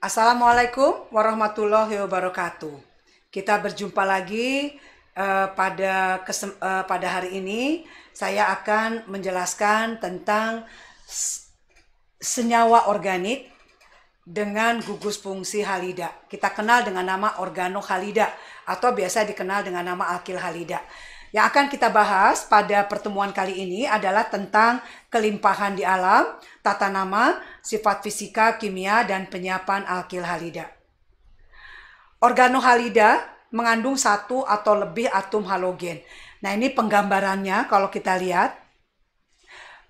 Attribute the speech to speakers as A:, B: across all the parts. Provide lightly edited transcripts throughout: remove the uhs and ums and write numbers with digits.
A: Assalamualaikum warahmatullahi wabarakatuh. Kita berjumpa lagi pada hari ini. Saya akan menjelaskan tentang senyawa organik dengan gugus fungsi halida. Kita kenal dengan nama organohalida atau biasa dikenal dengan nama alkil halida. Yang akan kita bahas pada pertemuan kali ini adalah tentang kelimpahan di alam, tata nama, sifat fisika, kimia, dan penyiapan alkil halida. Organohalida mengandung satu atau lebih atom halogen. Nah, ini penggambarannya kalau kita lihat.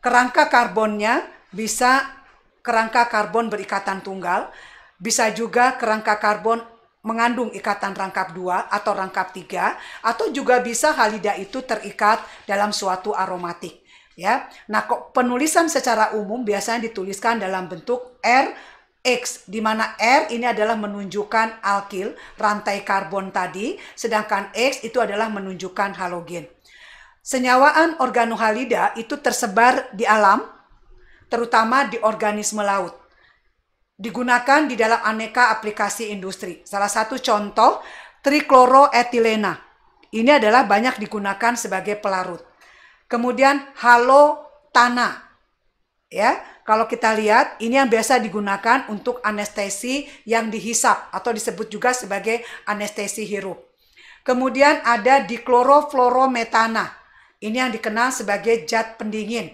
A: Kerangka karbonnya bisa kerangka karbon berikatan tunggal, bisa juga kerangka karbon mengandung ikatan rangkap 2 atau rangkap 3, atau juga bisa halida itu terikat dalam suatu aromatik. Ya, nah penulisan secara umum biasanya dituliskan dalam bentuk RX, di mana R ini adalah menunjukkan alkil, rantai karbon tadi, sedangkan X itu adalah menunjukkan halogen. Senyawaan organohalida itu tersebar di alam, terutama di organisme laut. Digunakan di dalam aneka aplikasi industri. Salah satu contoh, trikloroetilena. Ini adalah banyak digunakan sebagai pelarut. Kemudian halotana. Ya, kalau kita lihat, ini yang biasa digunakan untuk anestesi yang dihisap atau disebut juga sebagai anestesi hirup. Kemudian ada diklorofluorometana. Ini yang dikenal sebagai zat pendingin.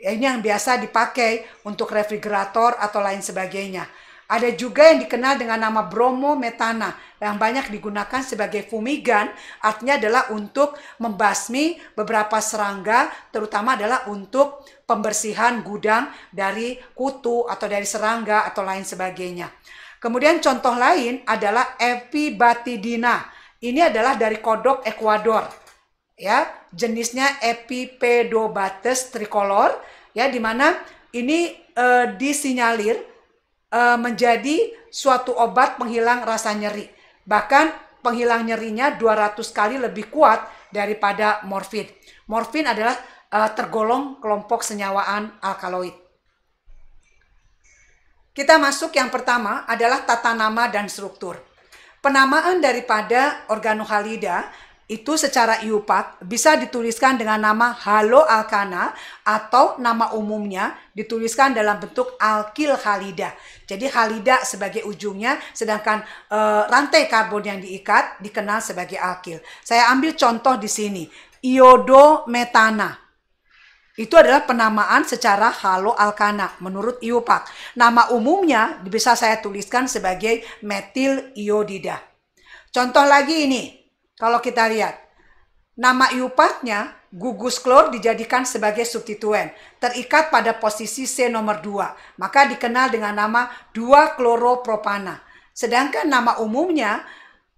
A: Ini yang biasa dipakai untuk refrigerator atau lain sebagainya. Ada juga yang dikenal dengan nama bromometana yang banyak digunakan sebagai fumigan, artinya adalah untuk membasmi beberapa serangga, terutama adalah untuk pembersihan gudang dari kutu atau dari serangga atau lain sebagainya. Kemudian contoh lain adalah epibatidina. Ini adalah dari kodok Ekuador. Ya, jenisnya Epipedobates tricolor, ya, di mana ini disinyalir menjadi suatu obat penghilang rasa nyeri. Bahkan penghilang nyerinya 200 kali lebih kuat daripada morfin. Morfin adalah tergolong kelompok senyawaan alkaloid. Kita masuk yang pertama adalah tata nama dan struktur. Penamaan daripada organohalida itu secara IUPAC bisa dituliskan dengan nama haloalkana atau nama umumnya dituliskan dalam bentuk alkil halida. Jadi halida sebagai ujungnya, sedangkan rantai karbon yang diikat dikenal sebagai alkil. Saya ambil contoh di sini, iodometana. Itu adalah penamaan secara haloalkana menurut IUPAC. Nama umumnya bisa saya tuliskan sebagai metil iodida. Contoh lagi ini. Kalau kita lihat, nama IUPAC-nya gugus klor dijadikan sebagai substituen, terikat pada posisi C nomor 2, maka dikenal dengan nama 2-kloropropana. Sedangkan nama umumnya,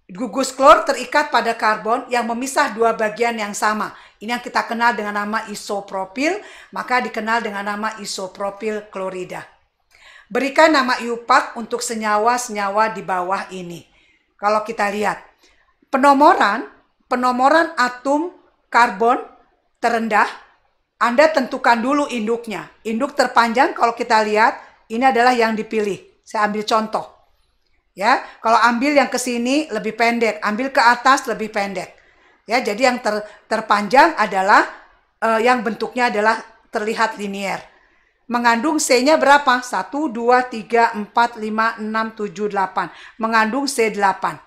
A: gugus klor terikat pada karbon yang memisah dua bagian yang sama. Ini yang kita kenal dengan nama isopropil, maka dikenal dengan nama isopropil klorida. Berikan nama IUPAC untuk senyawa-senyawa di bawah ini. Kalau kita lihat, penomoran atom karbon terendah, Anda tentukan dulu induknya. Induk terpanjang kalau kita lihat, ini adalah yang dipilih. Saya ambil contoh. Ya, kalau ambil yang ke sini lebih pendek, ambil ke atas lebih pendek. Ya, jadi yang terpanjang adalah yang bentuknya adalah terlihat linier. Mengandung C-nya berapa? 1, 2, 3, 4, 5, 6, 7, 8. Mengandung C8.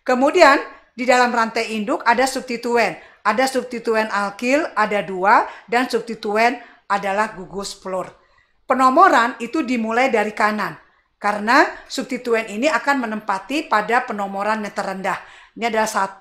A: Kemudian di dalam rantai induk ada substituen. Ada substituen alkil, ada 2, dan substituen adalah gugus fluor. Penomoran itu dimulai dari kanan, karena substituen ini akan menempati pada penomoran yang terendah. Ini adalah 1,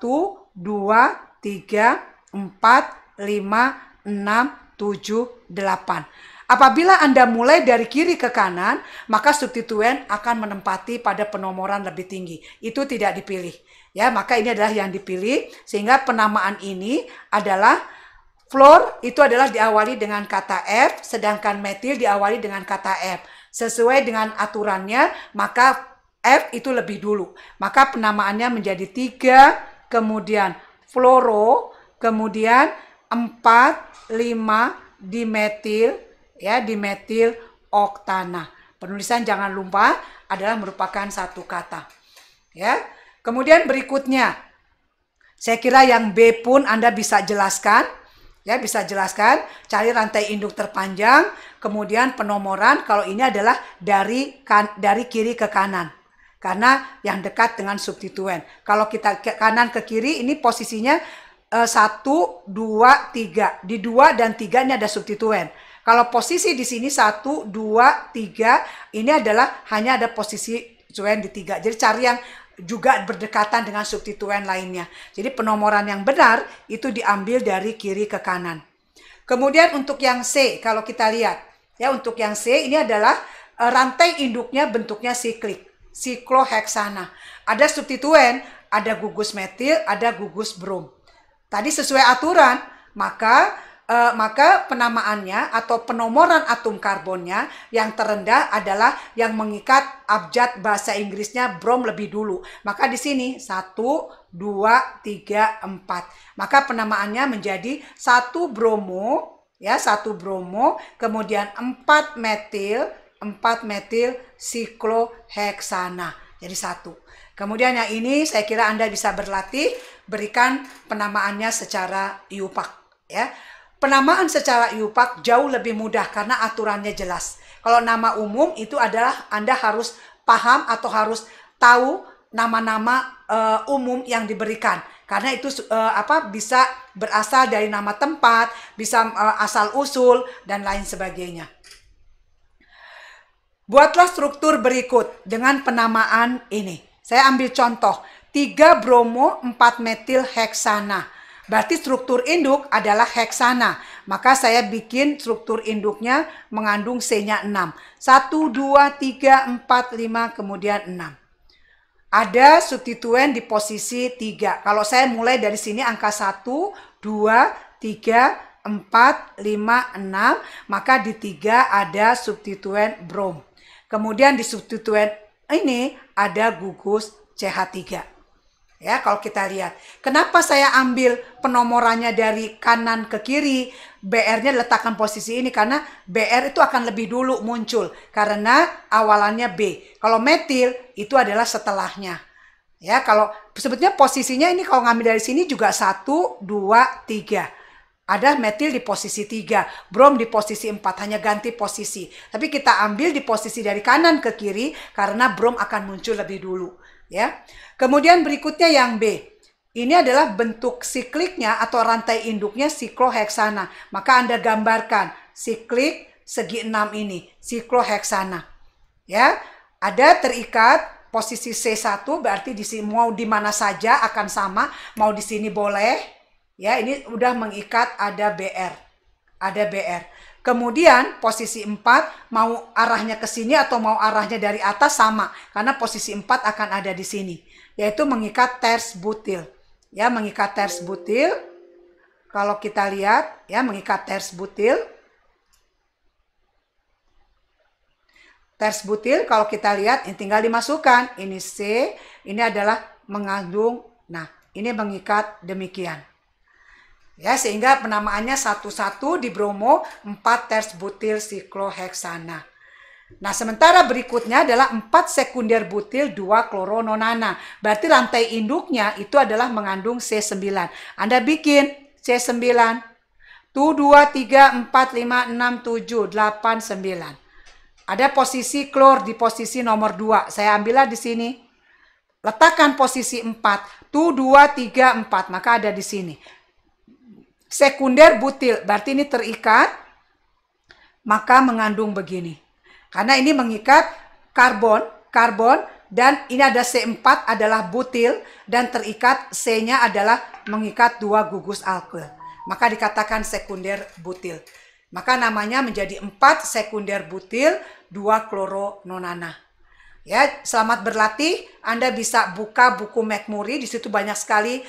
A: 2, 3, 4, 5, 6, 7, 8. Apabila Anda mulai dari kiri ke kanan, maka substituen akan menempati pada penomoran lebih tinggi. Itu tidak dipilih. Ya, maka ini adalah yang dipilih, sehingga penamaan ini adalah fluor itu adalah diawali dengan kata F, sedangkan metil diawali dengan kata F. Sesuai dengan aturannya, maka F itu lebih dulu. Maka penamaannya menjadi 3, kemudian fluoro, kemudian 4, 5 dimetil, ya, dimetil oktana. Penulisan jangan lupa adalah merupakan satu kata. Ya. Kemudian berikutnya, saya kira yang B pun Anda bisa jelaskan. Ya, bisa jelaskan, cari rantai induk terpanjang, kemudian penomoran kalau ini adalah dari kiri ke kanan. Karena yang dekat dengan substituen. Kalau kita ke kanan ke kiri, ini posisinya 1, 2, 3. Di 2 dan 3 ini ada substituen. Kalau posisi di sini 1, 2, 3, ini adalah hanya ada posisi substituen di 3. Jadi cari yang juga berdekatan dengan substituen lainnya. Jadi penomoran yang benar itu diambil dari kiri ke kanan. Kemudian untuk yang C, kalau kita lihat, ya untuk yang C ini adalah rantai induknya bentuknya siklik, sikloheksana. Ada substituen, ada gugus metil, ada gugus brom. Tadi sesuai aturan, maka penamaannya atau penomoran atom karbonnya yang terendah adalah yang mengikat abjad bahasa Inggrisnya brom lebih dulu. Maka di sini 1, 2, 3, 4. Maka penamaannya menjadi 1 bromo, ya 1 bromo, kemudian 4 metil sikloheksana. Jadi 1. Kemudian yang ini saya kira Anda bisa berlatih, berikan penamaannya secara IUPAC. Ya. Penamaan secara IUPAC jauh lebih mudah karena aturannya jelas. Kalau nama umum itu adalah Anda harus paham atau harus tahu nama-nama umum yang diberikan. Karena itu bisa berasal dari nama tempat, bisa asal usul dan lain sebagainya. Buatlah struktur berikut dengan penamaan ini. Saya ambil contoh, 3 bromo 4 metil heksana. Berarti struktur induk adalah heksana. Maka saya bikin struktur induknya mengandung C-nya 6. 1, 2, 3, 4, 5, kemudian 6. Ada substituen di posisi 3. Kalau saya mulai dari sini angka 1, 2, 3, 4, 5, 6. Maka di 3 ada substituen brom. Kemudian di substituen ini ada gugus CH3. Ya, kalau kita lihat. Kenapa saya ambil penomorannya dari kanan ke kiri, BR-nya letakkan posisi ini karena BR itu akan lebih dulu muncul karena awalannya B. Kalau metil itu adalah setelahnya. Ya, kalau sebetulnya posisinya ini kalau ngambil dari sini juga 1, 2, 3. Ada metil di posisi 3, brom di posisi 4, hanya ganti posisi. Tapi kita ambil di posisi dari kanan ke kiri karena brom akan muncul lebih dulu. Ya. Kemudian berikutnya yang B. Ini adalah bentuk sikliknya atau rantai induknya sikloheksana. Maka Anda gambarkan siklik segi 6 ini, sikloheksana. Ya. Ada terikat posisi C1 berarti di sini mau di mana saja akan sama, mau di sini boleh. Ya, ini udah mengikat ada BR. Ada BR. Kemudian posisi 4 mau arahnya ke sini atau mau arahnya dari atas sama karena posisi 4 akan ada di sini, yaitu mengikat ters butil. Ya, mengikat ters butil. Kalau kita lihat ya mengikat ters butil. Ters butil kalau kita lihat ini tinggal dimasukkan. Ini C, ini adalah mengandung. Nah, ini mengikat demikian. Ya, sehingga penamaannya 1 di bromo 4 ters butil sikloheksana. Nah, sementara berikutnya adalah 4 sekunder butil 2 klorononana. Berarti rantai induknya itu adalah mengandung C9. Anda bikin C9. 1, 2, 3, 4, 5, 6, 7, 8, 9. Ada posisi klor di posisi nomor 2. Saya ambillah di sini. Letakkan posisi 4. 1, 2, 3, 4. Maka ada di sini. Sekunder butil, berarti ini terikat, maka mengandung begini. Karena ini mengikat karbon, dan ini ada C4 adalah butil, dan terikat C-nya adalah mengikat 2 gugus alkyl. Maka dikatakan sekunder butil. Maka namanya menjadi 4 sekunder butil 2 klorononana. Ya, selamat berlatih. Anda bisa buka buku McMurray, di situ banyak sekali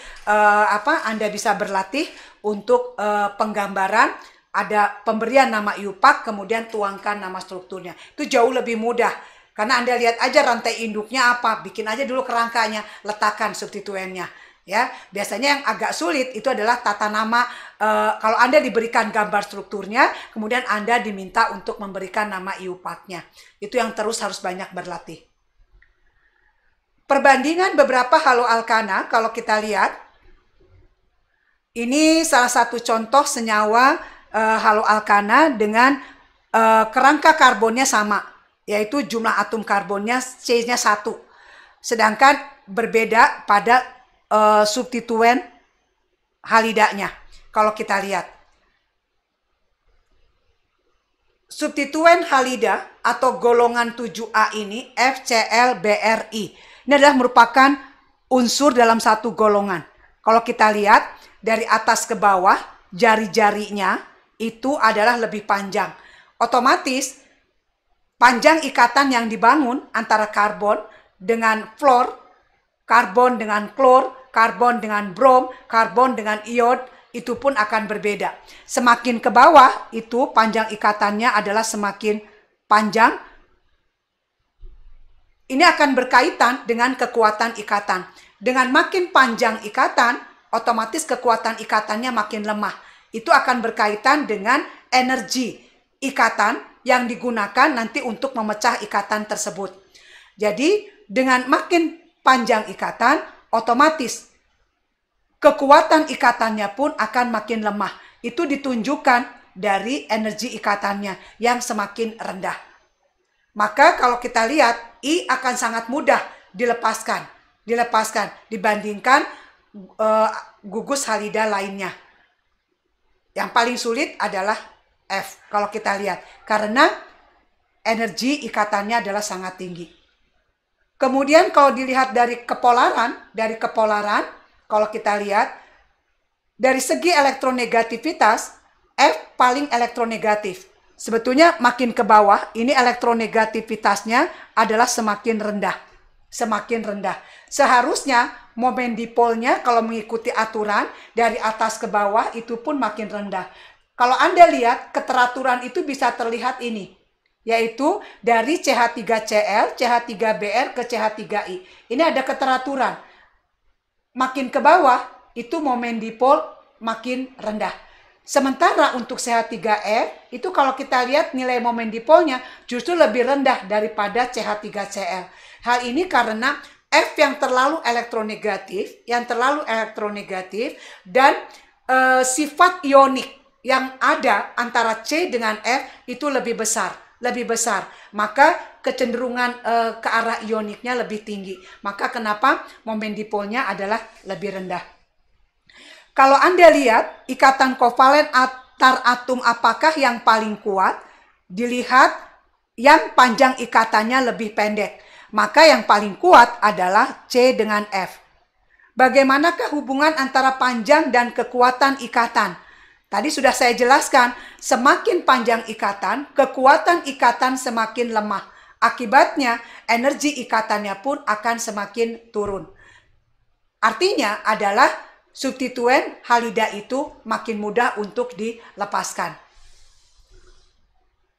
A: Anda bisa berlatih untuk penggambaran. Ada pemberian nama IUPAC, kemudian tuangkan nama strukturnya. Itu jauh lebih mudah. Karena Anda lihat aja rantai induknya apa, bikin aja dulu kerangkanya, letakkan substituennya. Ya, biasanya yang agak sulit itu adalah tata nama. Kalau Anda diberikan gambar strukturnya, kemudian Anda diminta untuk memberikan nama IUPAC-nya. Itu yang terus harus banyak berlatih. Perbandingan beberapa haloalkana, kalau kita lihat, ini salah satu contoh senyawa haloalkana dengan kerangka karbonnya sama, yaitu jumlah atom karbonnya C-nya 1. Sedangkan berbeda pada substituen halidanya. Kalau kita lihat, substituen halida atau golongan 7A ini FClBrI. Ini adalah merupakan unsur dalam satu golongan. Kalau kita lihat dari atas ke bawah, jari-jarinya itu adalah lebih panjang. Otomatis panjang ikatan yang dibangun antara karbon dengan fluor, karbon dengan klor, karbon dengan brom, karbon dengan iod, itu pun akan berbeda. Semakin ke bawah itu panjang ikatannya adalah semakin panjang. Ini akan berkaitan dengan kekuatan ikatan. Dengan makin panjang ikatan, otomatis kekuatan ikatannya makin lemah. Itu akan berkaitan dengan energi ikatan yang digunakan nanti untuk memecah ikatan tersebut. Jadi, dengan makin panjang ikatan, otomatis kekuatan ikatannya pun akan makin lemah. Itu ditunjukkan dari energi ikatannya yang semakin rendah. Maka kalau kita lihat, I akan sangat mudah dilepaskan dibandingkan gugus halida lainnya. Yang paling sulit adalah F kalau kita lihat, karena energi ikatannya adalah sangat tinggi. Kemudian kalau dilihat dari kepolaran, kalau kita lihat dari segi elektronegativitas, F paling elektronegatif. Sebetulnya makin ke bawah, ini elektronegativitasnya adalah semakin rendah. Seharusnya momen dipolnya kalau mengikuti aturan dari atas ke bawah itu pun makin rendah. Kalau Anda lihat, keteraturan itu bisa terlihat ini, yaitu dari CH3Cl, CH3Br ke CH3I. Ini ada keteraturan. Makin ke bawah, itu momen dipol makin rendah. Sementara untuk CH3R, itu kalau kita lihat nilai momen dipolnya justru lebih rendah daripada CH3Cl. Hal ini karena F yang terlalu elektronegatif dan sifat ionik yang ada antara C dengan F itu lebih besar. Maka kecenderungan ke arah ioniknya lebih tinggi. Maka kenapa momen dipolnya adalah lebih rendah. Kalau Anda lihat ikatan kovalen antar atom apakah yang paling kuat, dilihat yang panjang ikatannya lebih pendek. Maka yang paling kuat adalah C dengan F. Bagaimanakah hubungan antara panjang dan kekuatan ikatan? Tadi sudah saya jelaskan, semakin panjang ikatan, kekuatan ikatan semakin lemah. Akibatnya, energi ikatannya pun akan semakin turun. Artinya adalah substituen halida itu makin mudah untuk dilepaskan.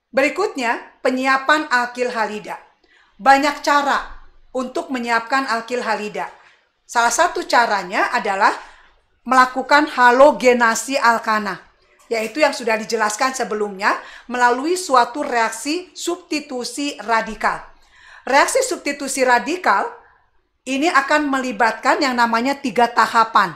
A: Berikutnya, penyiapan alkil halida. Banyak cara untuk menyiapkan alkil halida. Salah satu caranya adalah melakukan halogenasi alkana, yaitu yang sudah dijelaskan sebelumnya melalui suatu reaksi substitusi radikal. Reaksi substitusi radikal ini akan melibatkan yang namanya 3 tahapan.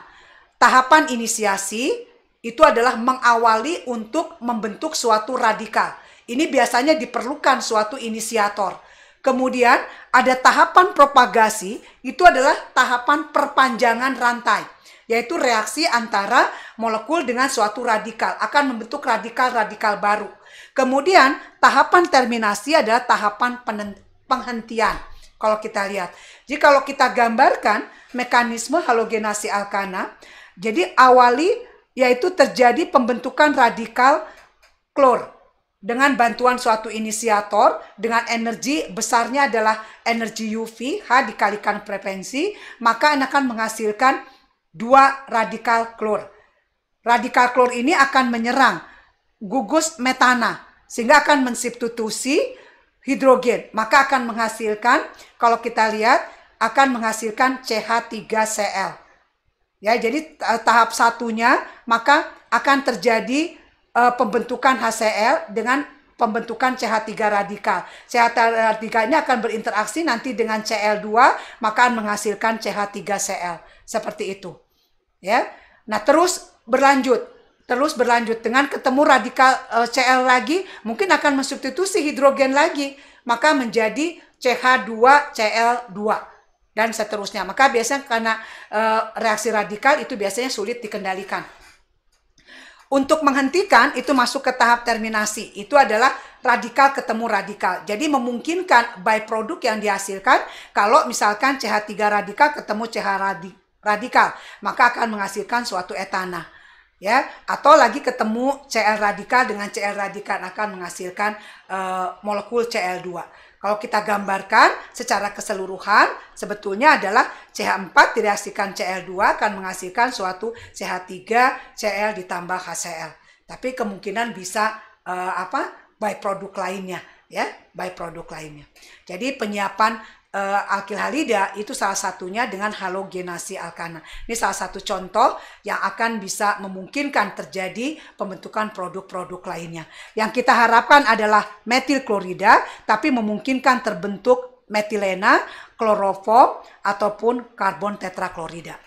A: Tahapan inisiasi itu adalah mengawali untuk membentuk suatu radikal. Ini biasanya diperlukan suatu inisiator. Kemudian ada tahapan propagasi, itu adalah tahapan perpanjangan rantai, yaitu reaksi antara molekul dengan suatu radikal akan membentuk radikal-radikal baru. Kemudian tahapan terminasi adalah tahapan penghentian. Kalau kita lihat, jadi kalau kita gambarkan mekanisme halogenasi alkana, jadi awali yaitu terjadi pembentukan radikal klor dengan bantuan suatu inisiator dengan energi besarnya adalah energi UV H dikalikan frekuensi, maka akan menghasilkan 2 radikal klor. Radikal klor ini akan menyerang gugus metana sehingga akan mensubstitusi hidrogen, maka akan menghasilkan, kalau kita lihat akan menghasilkan CH3Cl. Ya, jadi tahap satunya maka akan terjadi pembentukan HCl dengan pembentukan CH3 radikal. CH3 radikal ini akan berinteraksi nanti dengan Cl2 maka akan menghasilkan CH3Cl. Seperti itu. Ya. Nah, terus berlanjut dengan ketemu radikal Cl lagi, mungkin akan mensubstitusi hidrogen lagi, maka menjadi CH2Cl2 dan seterusnya. Maka biasanya karena reaksi radikal itu biasanya sulit dikendalikan. Untuk menghentikan itu masuk ke tahap terminasi. Itu adalah radikal ketemu radikal. Jadi memungkinkan byproduct yang dihasilkan kalau misalkan CH3 radikal ketemu CH radikal, maka akan menghasilkan suatu etana. Ya, atau lagi ketemu Cl radikal dengan Cl radikal akan menghasilkan molekul Cl2. Kalau kita gambarkan secara keseluruhan, sebetulnya adalah CH4 direaksikan Cl2 akan menghasilkan suatu CH3 Cl ditambah HCl. Tapi kemungkinan bisa byproduct lainnya, ya, byproduct lainnya. Jadi penyiapan alkil halida itu salah satunya dengan halogenasi alkana. Ini salah satu contoh yang akan bisa memungkinkan terjadi pembentukan produk-produk lainnya. Yang kita harapkan adalah metil klorida, tapi memungkinkan terbentuk metilena, kloroform, ataupun karbon tetraklorida.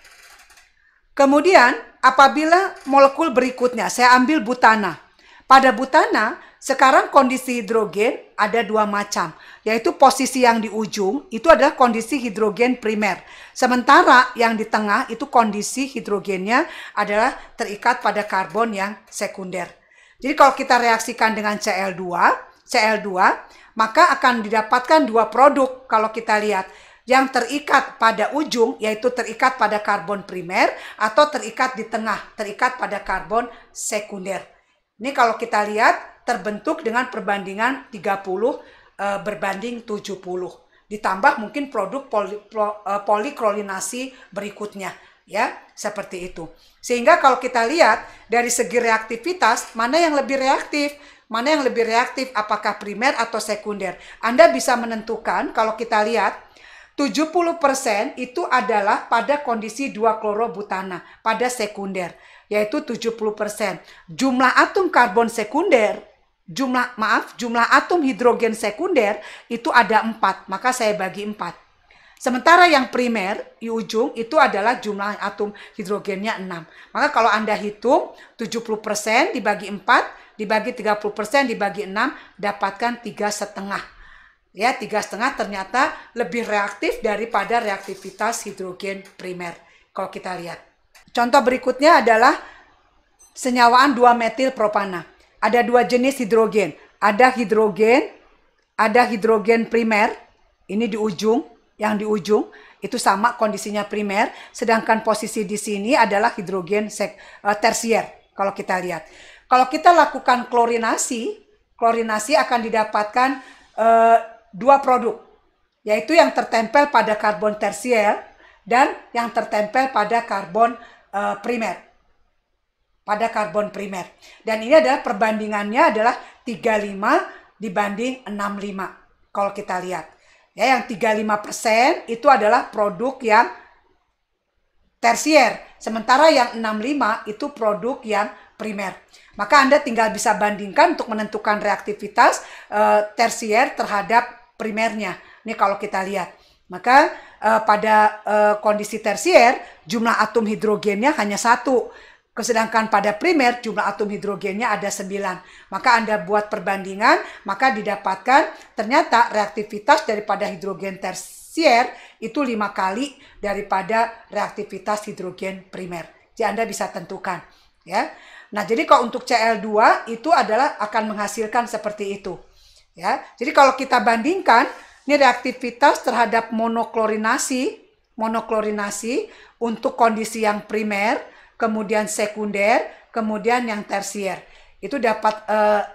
A: Kemudian apabila molekul berikutnya, saya ambil butana. Pada butana, sekarang kondisi hidrogen ada dua macam, yaitu posisi yang di ujung itu adalah kondisi hidrogen primer. Sementara yang di tengah itu kondisi hidrogennya adalah terikat pada karbon yang sekunder. Jadi kalau kita reaksikan dengan Cl2, maka akan didapatkan dua produk kalau kita lihat. Yang terikat pada ujung yaitu terikat pada karbon primer atau terikat di tengah, terikat pada karbon sekunder. Ini kalau kita lihat terbentuk dengan perbandingan 30 berbanding 70. Ditambah mungkin produk poliklorinasi berikutnya, ya, seperti itu. Sehingga kalau kita lihat dari segi reaktivitas, mana yang lebih reaktif? Mana yang lebih reaktif, apakah primer atau sekunder? Anda bisa menentukan kalau kita lihat 70% itu adalah pada kondisi 2-klorobutana, pada sekunder, yaitu 70%. Jumlah atom karbon sekunder, jumlah atom hidrogen sekunder itu ada 4, maka saya bagi 4. Sementara yang primer di ujung itu adalah jumlah atom hidrogennya 6. Maka kalau Anda hitung 70% dibagi 4, dibagi 30%, dibagi 6, dapatkan 3,5. Ya, 3,5 ternyata lebih reaktif daripada reaktivitas hidrogen primer. Kalau kita lihat. Contoh berikutnya adalah senyawaan 2-metil propana. Ada dua jenis hidrogen. Ada hidrogen primer. Ini di ujung, yang di ujung itu sama kondisinya primer, sedangkan posisi di sini adalah hidrogen tersier. Kalau kita lihat. Kalau kita lakukan klorinasi akan didapatkan dua produk, yaitu yang tertempel pada karbon tersier dan yang tertempel pada karbon primer. Dan ini adalah perbandingannya adalah 35 dibanding 65. Kalau kita lihat, ya, yang 35% itu adalah produk yang tersier, sementara yang 65 itu produk yang primer. Maka Anda tinggal bisa bandingkan untuk menentukan reaktivitas tersier terhadap primernya. Ini kalau kita lihat. Maka pada kondisi tersier jumlah atom hidrogennya hanya 1. Sedangkan pada primer jumlah atom hidrogennya ada 9. Maka Anda buat perbandingan, maka didapatkan ternyata reaktivitas daripada hidrogen tersier itu 5 kali daripada reaktivitas hidrogen primer. Jadi Anda bisa tentukan, ya. Nah, jadi kalau untuk Cl2 itu adalah akan menghasilkan seperti itu. Ya, jadi kalau kita bandingkan, ini reaktivitas terhadap monoklorinasi untuk kondisi yang primer, kemudian sekunder, kemudian yang tersier. Itu dapat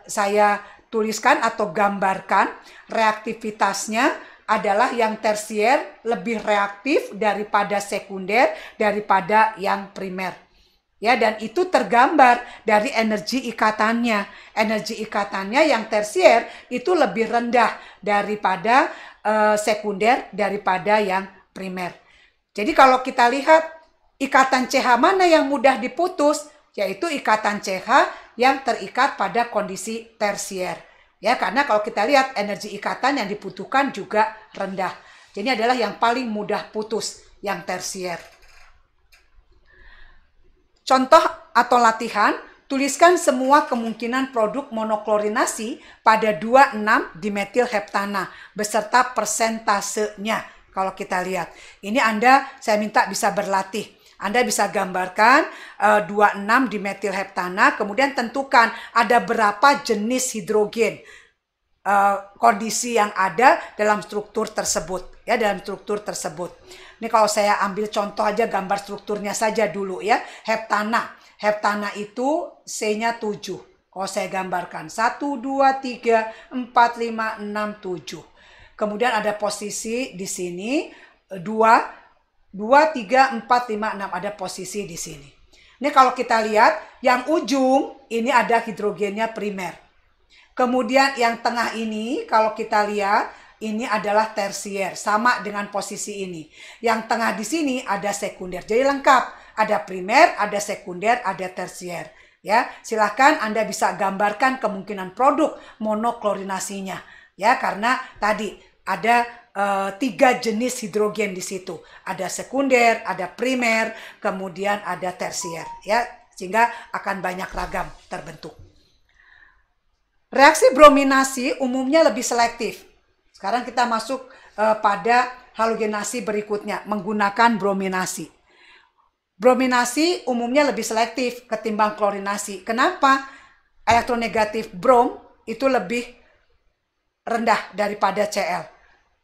A: saya tuliskan atau gambarkan reaktivitasnya adalah yang tersier lebih reaktif daripada sekunder, daripada yang primer. Ya, dan itu tergambar dari energi ikatannya. Energi ikatannya yang tersier itu lebih rendah daripada sekunder, daripada yang primer. Jadi kalau kita lihat ikatan CH mana yang mudah diputus? Yaitu ikatan CH yang terikat pada kondisi tersier. Ya, karena kalau kita lihat energi ikatan yang dibutuhkan juga rendah. Jadi adalah yang paling mudah putus, yang tersier. Contoh atau latihan, tuliskan semua kemungkinan produk monoklorinasi pada 2,6 dimetilheptana beserta persentasenya. Kalau kita lihat, ini saya minta bisa berlatih. Anda bisa gambarkan 2,6 dimetilheptana, kemudian tentukan ada berapa jenis hidrogen kondisi yang ada dalam struktur tersebut. Ya, dalam struktur tersebut. Ini kalau saya ambil contoh aja gambar strukturnya saja dulu ya. Heptana. Heptana itu C-nya 7. Kalau saya gambarkan 1, 2, 3, 4, 5, 6, 7. Kemudian ada posisi di sini 2, 3, 4, 5, 6 ada posisi di sini. Ini kalau kita lihat yang ujung ini ada hidrogennya primer. Kemudian yang tengah ini kalau kita lihat ini adalah tersier sama dengan posisi ini. Yang tengah di sini ada sekunder. Jadi lengkap, ada primer, ada sekunder, ada tersier. Ya, silahkan Anda bisa gambarkan kemungkinan produk monoklorinasinya. Ya, karena tadi ada 3 jenis hidrogen di situ. Ada sekunder, ada primer, kemudian ada tersier. Ya, sehingga akan banyak ragam terbentuk. Reaksi brominasi umumnya lebih selektif. Sekarang kita masuk pada halogenasi berikutnya menggunakan brominasi. Brominasi umumnya lebih selektif ketimbang klorinasi. Kenapa? Elektronegatif brom itu lebih rendah daripada Cl.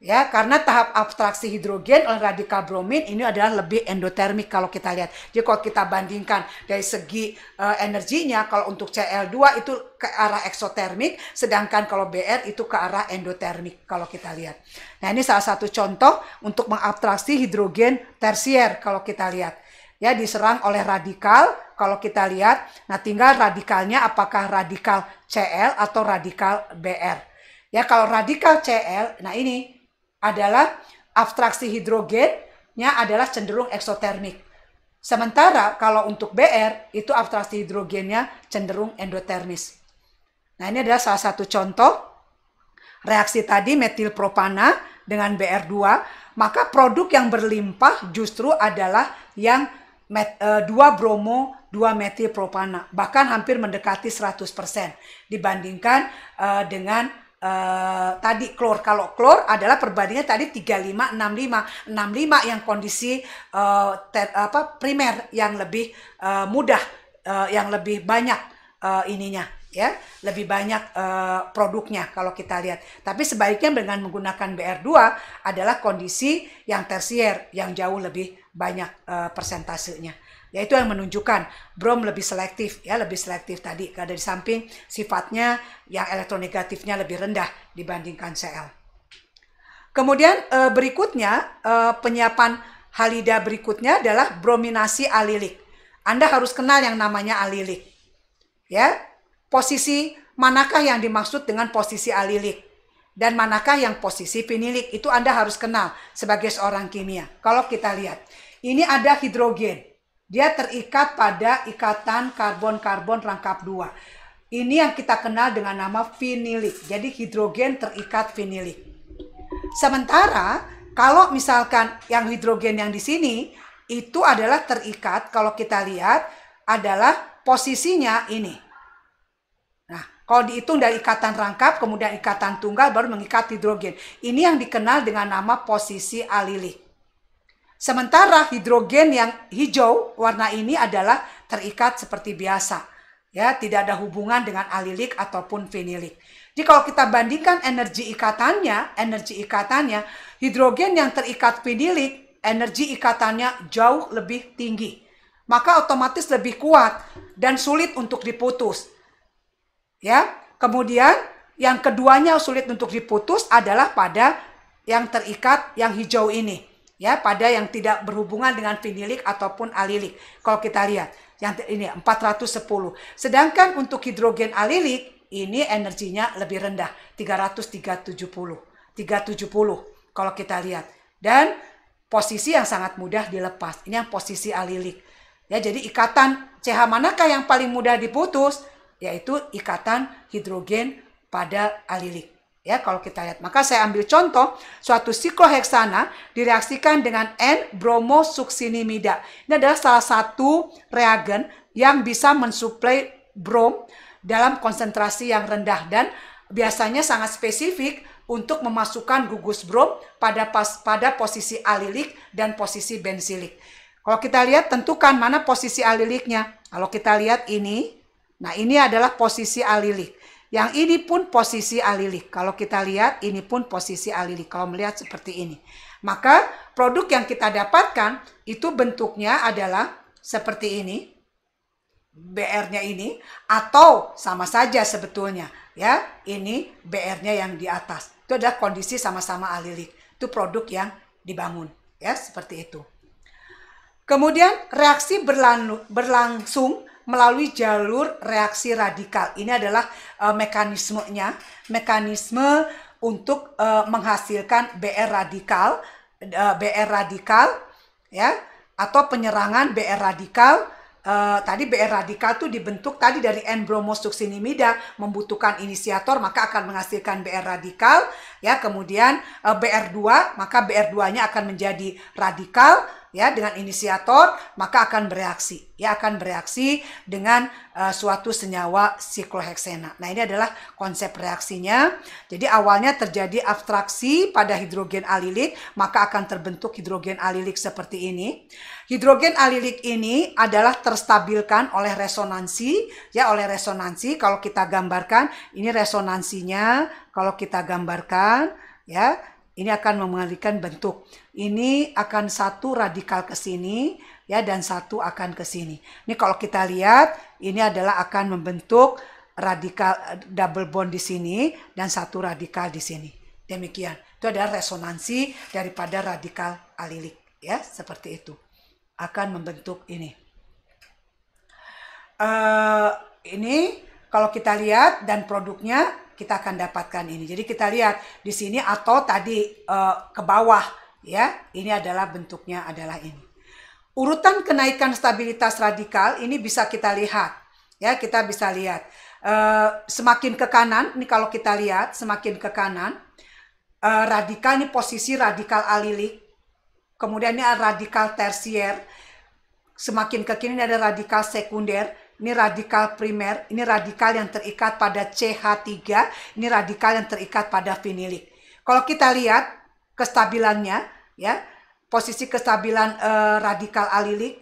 A: Ya, karena tahap abstraksi hidrogen oleh radikal bromin ini adalah lebih endotermik kalau kita lihat. Jadi kalau kita bandingkan dari segi energinya, kalau untuk Cl2 itu ke arah eksotermik, sedangkan kalau Br itu ke arah endotermik kalau kita lihat. Nah, ini salah satu contoh untuk mengabstraksi hidrogen tersier kalau kita lihat. Ya, diserang oleh radikal kalau kita lihat. Nah, tinggal radikalnya apakah radikal Cl atau radikal Br. Ya, kalau radikal Cl, nah ini adalah abstraksi hidrogennya adalah cenderung eksotermik. Sementara kalau untuk Br itu abstraksi hidrogennya cenderung endotermis. Nah, ini adalah salah satu contoh reaksi tadi metilpropana dengan Br2, maka produk yang berlimpah justru adalah yang 2 bromo 2 metilpropana, bahkan hampir mendekati 100% dibandingkan dengan tadi klor. Kalau klor adalah perbandingannya tadi 35 65 yang kondisi primer yang lebih mudah, yang lebih banyak ininya ya, lebih banyak produknya kalau kita lihat. Tapi sebaiknya dengan menggunakan Br2 adalah kondisi yang tersier yang jauh lebih banyak persentasenya. Yaitu yang menunjukkan brom lebih selektif, ya, lebih selektif tadi. Karena di samping sifatnya yang elektronegatifnya lebih rendah dibandingkan Cl. Kemudian berikutnya penyiapan halida berikutnya adalah brominasi alilik. Anda harus kenal yang namanya alilik. Ya, posisi manakah yang dimaksud dengan posisi alilik dan manakah yang posisi finilik, itu Anda harus kenal sebagai seorang kimia. Kalau kita lihat, ini ada hidrogen. Dia terikat pada ikatan karbon-karbon rangkap 2. Ini yang kita kenal dengan nama finilik. Jadi hidrogen terikat finilik. Sementara kalau misalkan yang hidrogen yang di sini itu adalah terikat, kalau kita lihat adalah posisinya ini. Nah, kalau dihitung dari ikatan rangkap kemudian ikatan tunggal baru mengikat hidrogen. Ini yang dikenal dengan nama posisi alilik. Sementara hidrogen yang hijau warna ini adalah terikat seperti biasa. Ya, tidak ada hubungan dengan alilik ataupun finilik. Jadi kalau kita bandingkan energi ikatannya, hidrogen yang terikat finilik, energi ikatannya jauh lebih tinggi. Maka otomatis lebih kuat dan sulit untuk diputus. Ya, kemudian yang keduanya sulit untuk diputus adalah pada yang terikat yang hijau ini. Ya, pada yang tidak berhubungan dengan finilik ataupun alilik. Kalau kita lihat, yang ini 410. Sedangkan untuk hidrogen alilik, ini energinya lebih rendah, 370 kalau kita lihat. Dan posisi yang sangat mudah dilepas. Ini yang posisi alilik. Ya, jadi ikatan CH manakah yang paling mudah diputus? Yaitu ikatan hidrogen pada alilik. Ya, kalau kita lihat, maka saya ambil contoh suatu sikloheksana direaksikan dengan N-bromosuksinimida. Ini adalah salah satu reagen yang bisa mensuplai brom dalam konsentrasi yang rendah dan biasanya sangat spesifik untuk memasukkan gugus brom pada posisi alilik dan posisi bensilik. Kalau kita lihat, tentukan mana posisi aliliknya. Kalau kita lihat ini, nah ini adalah posisi alilik. Yang ini pun posisi alilik. Kalau kita lihat, ini pun posisi alilik. Kalau melihat seperti ini. Maka produk yang kita dapatkan itu bentuknya adalah seperti ini. BR-nya ini. Atau sama saja sebetulnya. Ya, ini BR-nya yang di atas. Itu adalah kondisi sama-sama alilik. Itu produk yang dibangun. Ya, seperti itu. Kemudian reaksi berlangsung melalui jalur reaksi radikal. Ini adalah mekanismenya, mekanisme untuk menghasilkan BR radikal, ya, atau penyerangan BR radikal. Tadi BR radikal itu dibentuk tadi dari N-bromosuksinimida, membutuhkan inisiator, maka akan menghasilkan BR radikal, ya. Kemudian BR2, maka BR2-nya akan menjadi radikal, ya, dengan inisiator, maka akan bereaksi, ya, akan bereaksi dengan suatu senyawa sikloheksana. Nah, ini adalah konsep reaksinya. Jadi awalnya terjadi abstraksi pada hidrogen alilik, maka akan terbentuk hidrogen alilik seperti ini. Hidrogen alilik ini adalah terstabilkan oleh resonansi, ya, oleh resonansi. Kalau kita gambarkan, ini resonansinya. Kalau kita gambarkan, ya, ini akan mengalihkan bentuk. Ini akan satu radikal ke sini, ya, dan satu akan ke sini. Ini kalau kita lihat, ini adalah akan membentuk radikal double bond di sini dan satu radikal di sini. Demikian. Itu adalah resonansi daripada radikal alilik, ya, seperti itu. Akan membentuk ini. Ini kalau kita lihat dan produknya kita akan dapatkan ini. Jadi kita lihat di sini atau tadi ke bawah, ya. Ini adalah bentuknya adalah ini. Urutan kenaikan stabilitas radikal ini bisa kita lihat, ya. Kita bisa lihat semakin ke kanan. Ini kalau kita lihat semakin ke kanan, radikal ini posisi radikal alilik. Kemudian ini radikal tersier. Semakin ke kiri ini ada radikal sekunder. Ini radikal primer, ini radikal yang terikat pada CH3, ini radikal yang terikat pada finilik. Kalau kita lihat kestabilannya, ya, posisi kestabilan radikal alilik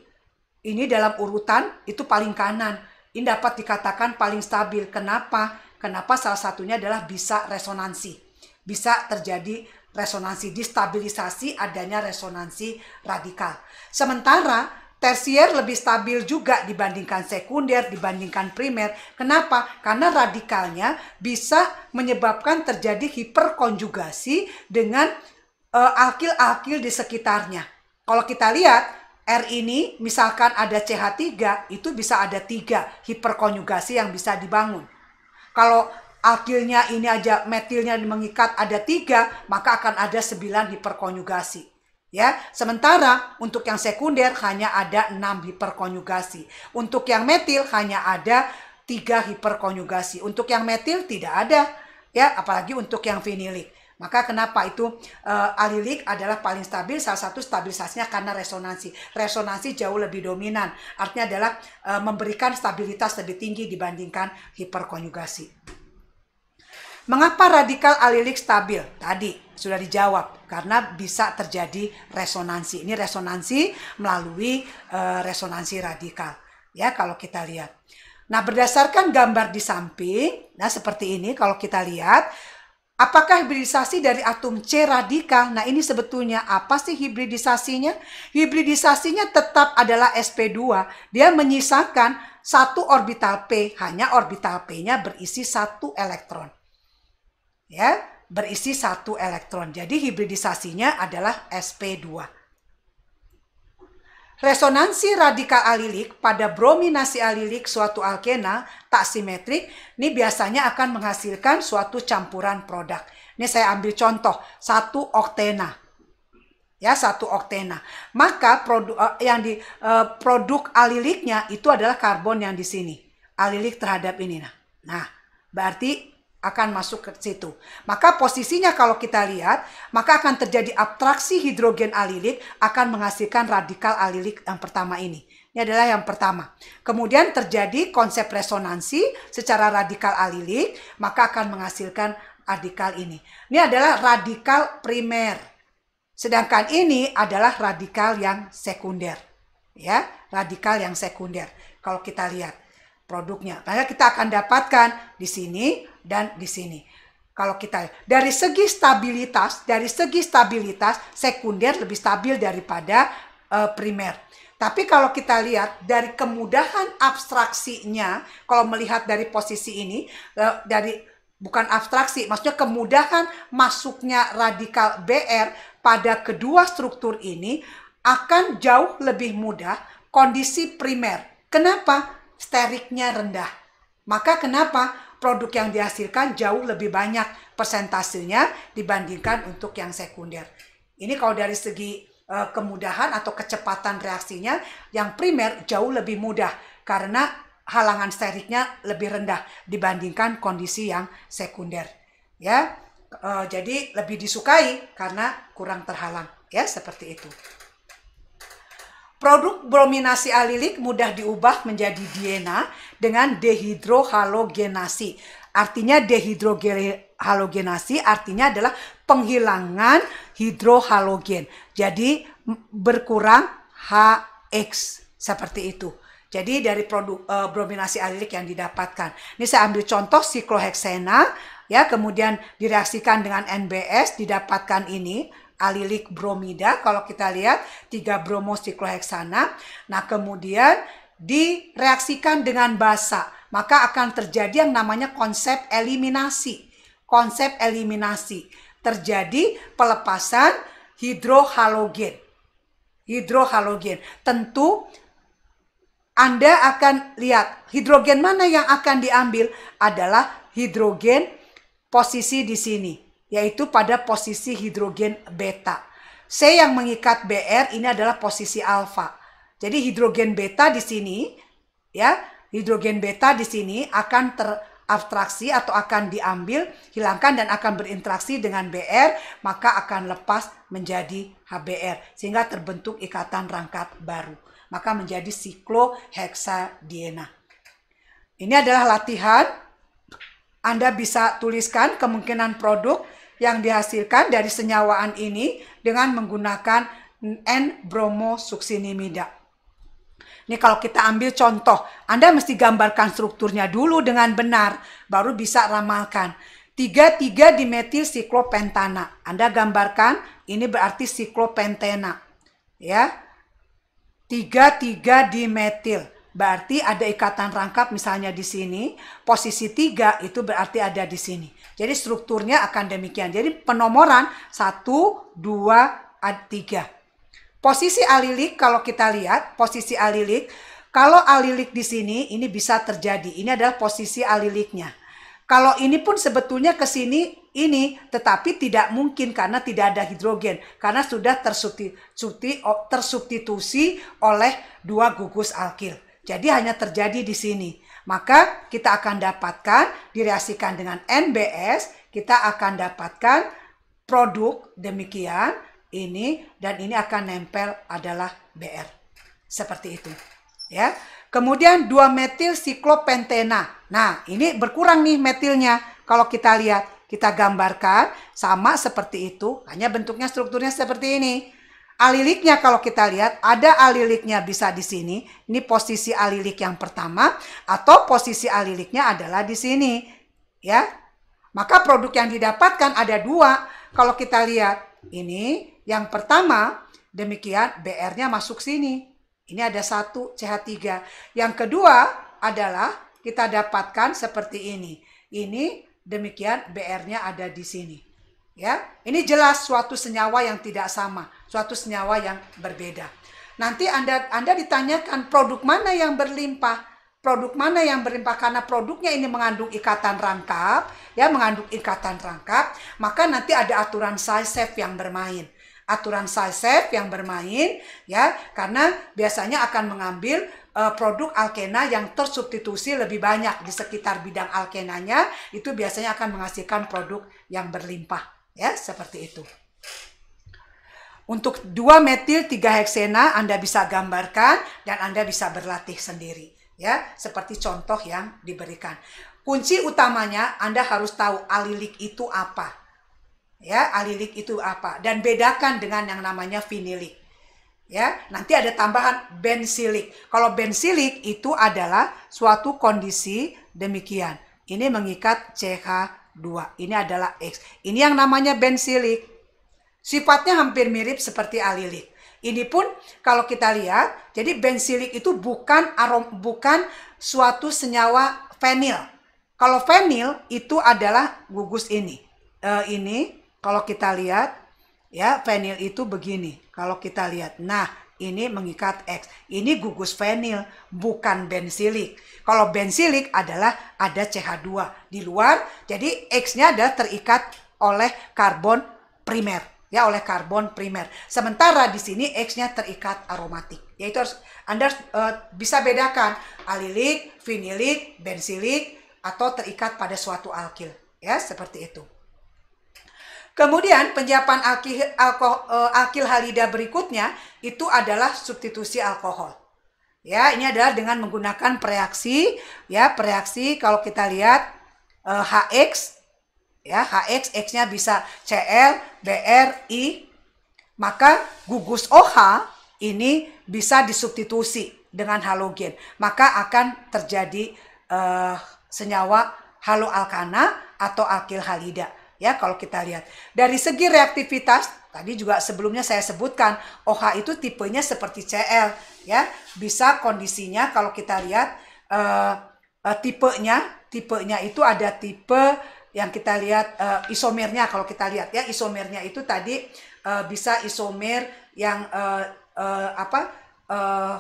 A: ini dalam urutan itu paling kanan. Ini dapat dikatakan paling stabil. Kenapa? Kenapa? Salah satunya adalah bisa resonansi. Bisa terjadi resonansi, distabilisasi adanya resonansi radikal. Sementara tersier lebih stabil juga dibandingkan sekunder, dibandingkan primer. Kenapa? Karena radikalnya bisa menyebabkan terjadi hiperkonjugasi dengan alkil-alkil di sekitarnya. Kalau kita lihat, R ini misalkan ada CH3, itu bisa ada 3 hiperkonjugasi yang bisa dibangun. Kalau alkilnya ini aja metilnya mengikat ada 3, maka akan ada 9 hiperkonjugasi. Ya, sementara untuk yang sekunder hanya ada 6 hiperkonjugasi. Untuk yang metil hanya ada 3 hiperkonjugasi. Untuk yang metil tidak ada, ya, apalagi untuk yang finilik. Maka kenapa itu alilik adalah paling stabil? Salah satu stabilisasinya karena resonansi. Resonansi jauh lebih dominan. Artinya adalah memberikan stabilitas lebih tinggi dibandingkan hiperkonjugasi. Mengapa radikal alilik stabil? Tadi sudah dijawab, karena bisa terjadi resonansi. Ini resonansi melalui resonansi radikal. Ya, kalau kita lihat. Nah, berdasarkan gambar di samping, nah seperti ini kalau kita lihat, apakah hibridisasi dari atom C radikal? Nah, ini sebetulnya apa sih hibridisasinya? Hibridisasinya tetap adalah sp2. Dia menyisakan satu orbital P, hanya orbital P-nya berisi 1 elektron. Ya, berisi 1 elektron. Jadi hibridisasinya adalah sp2. Resonansi radikal alilik pada brominasi alilik suatu alkena tak simetrik ini biasanya akan menghasilkan suatu campuran produk. Ini saya ambil contoh 1 oktena. ya 1 oktena. Maka produk aliliknya itu adalah karbon yang di sini, alilik terhadap ini. Nah, berarti akan masuk ke situ. Maka posisinya kalau kita lihat, maka akan terjadi abstraksi hidrogen alilik akan menghasilkan radikal alilik yang pertama ini. Ini adalah yang pertama. Kemudian terjadi konsep resonansi secara radikal alilik, maka akan menghasilkan radikal ini. Ini adalah radikal primer. Sedangkan ini adalah radikal yang sekunder. Ya, radikal yang sekunder. Kalau kita lihat produknya, maka kita akan dapatkan di sini dan di sini. Kalau kita dari segi stabilitas sekunder lebih stabil daripada primer. Tapi kalau kita lihat dari kemudahan abstraksinya, kalau melihat dari posisi ini, bukan abstraksi, maksudnya kemudahan masuknya radikal Br pada kedua struktur ini akan jauh lebih mudah kondisi primer. Kenapa? Steriknya rendah. Maka kenapa produk yang dihasilkan jauh lebih banyak persentasenya dibandingkan untuk yang sekunder. Ini kalau dari segi kemudahan atau kecepatan reaksinya, yang primer jauh lebih mudah karena halangan steriknya lebih rendah dibandingkan kondisi yang sekunder. Ya, jadi lebih disukai karena kurang terhalang. Ya, seperti itu. Produk brominasi alilik mudah diubah menjadi diena dengan dehidrohalogenasi. Artinya dehidrohalogenasi artinya adalah penghilangan hidrohalogen. Jadi berkurang HX seperti itu. Jadi dari produk brominasi alilik yang didapatkan. Ini saya ambil contoh sikloheksena, ya, kemudian direaksikan dengan NBS didapatkan ini alilik bromida. Kalau kita lihat 3 bromo sikloheksana. Nah, kemudian direaksikan dengan basa, maka akan terjadi yang namanya konsep eliminasi. Konsep eliminasi. Terjadi pelepasan hidrohalogen. Hidrohalogen. Tentu Anda akan lihat hidrogen mana yang akan diambil adalah hidrogen posisi di sini, yaitu pada posisi hidrogen beta. C yang mengikat Br ini adalah posisi alfa. Jadi hidrogen beta di sini, ya, hidrogen beta di sini akan terabstraksi atau akan diambil, hilangkan dan akan berinteraksi dengan Br, maka akan lepas menjadi HBr sehingga terbentuk ikatan rangkap baru. Maka menjadi siklohexadiena. Ini adalah latihan. Anda bisa tuliskan kemungkinan produk yang dihasilkan dari senyawaan ini dengan menggunakan N-bromosuksinimida. Ini kalau kita ambil contoh, Anda mesti gambarkan strukturnya dulu dengan benar, baru bisa ramalkan. 3,3 dimetil siklopentana. Anda gambarkan, ini berarti siklopentena. Ya. 3,3 dimetil. Berarti ada ikatan rangkap misalnya di sini. Posisi 3 itu berarti ada di sini. Jadi strukturnya akan demikian. Jadi penomoran 1, 2, 3. Posisi alilik kalau kita lihat, posisi alilik. Kalau alilik di sini, ini bisa terjadi. Ini adalah posisi aliliknya. Kalau ini pun sebetulnya ke sini ini, tetapi tidak mungkin karena tidak ada hidrogen. Karena sudah tersubstitusi oleh 2 gugus alkil. Jadi hanya terjadi di sini. Maka kita akan dapatkan, direaksikan dengan NBS, kita akan dapatkan produk demikian, ini, dan ini akan nempel adalah Br. Seperti itu. Ya. Kemudian 2-metil siklopentena. Nah, ini berkurang nih metilnya. Kalau kita lihat, kita gambarkan sama seperti itu. Hanya bentuknya strukturnya seperti ini. Aliliknya kalau kita lihat, ada aliliknya bisa di sini. Ini posisi alilik yang pertama. Atau posisi aliliknya adalah di sini. Ya. Maka produk yang didapatkan ada 2. Kalau kita lihat, ini yang pertama, demikian Br-nya masuk sini. Ini ada 1 CH3. Yang kedua adalah kita dapatkan seperti ini. Ini demikian Br-nya ada di sini. Ya, ini jelas suatu senyawa yang tidak sama, suatu senyawa yang berbeda. Nanti Anda ditanyakan produk mana yang berlimpah? Produk mana yang berlimpah karena produknya ini mengandung ikatan rangkap, ya, mengandung ikatan rangkap, maka nanti ada aturan Zaitsev yang bermain. aturan safe yang bermain ya, karena biasanya akan mengambil produk alkena yang tersubstitusi lebih banyak di sekitar bidang alkenanya, itu biasanya akan menghasilkan produk yang berlimpah ya, seperti itu. Untuk 2-metil 3-heksena Anda bisa gambarkan dan Anda bisa berlatih sendiri ya, seperti contoh yang diberikan. Kunci utamanya Anda harus tahu alilik itu apa. Ya, alilik itu apa, dan bedakan dengan yang namanya finilik. Ya, nanti ada tambahan bensilik. Kalau bensilik itu adalah suatu kondisi demikian. Ini mengikat CH2. Ini adalah X. Ini yang namanya bensilik. Sifatnya hampir mirip seperti alilik. Ini pun kalau kita lihat, jadi bensilik itu bukan suatu senyawa fenil. Kalau fenil itu adalah gugus ini. Ini kalau kita lihat ya, fenil itu begini. Kalau kita lihat, nah ini mengikat X. Ini gugus fenil, bukan bensilik. Kalau bensilik adalah ada CH2 di luar, jadi X-nya adalah terikat oleh karbon primer. Ya, oleh karbon primer. Sementara di sini X-nya terikat aromatik. Yaitu Anda bisa bedakan alilik, finilik, bensilik, atau terikat pada suatu alkil. Ya, seperti itu. Kemudian penyiapan alkil halida berikutnya itu adalah substitusi alkohol. Ya, ini adalah dengan menggunakan preaksi. Ya, preaksi kalau kita lihat HX, ya HX, X-nya bisa Cl, Br, I. Maka gugus OH ini bisa disubstitusi dengan halogen. Maka akan terjadi senyawa haloalkana atau alkil halida. Ya, kalau kita lihat dari segi reaktivitas, tadi juga sebelumnya saya sebutkan OH itu tipenya seperti Cl, ya. Bisa kondisinya kalau kita lihat tipenya itu ada tipe yang kita lihat isomernya. Kalau kita lihat ya, isomernya itu tadi bisa isomer yang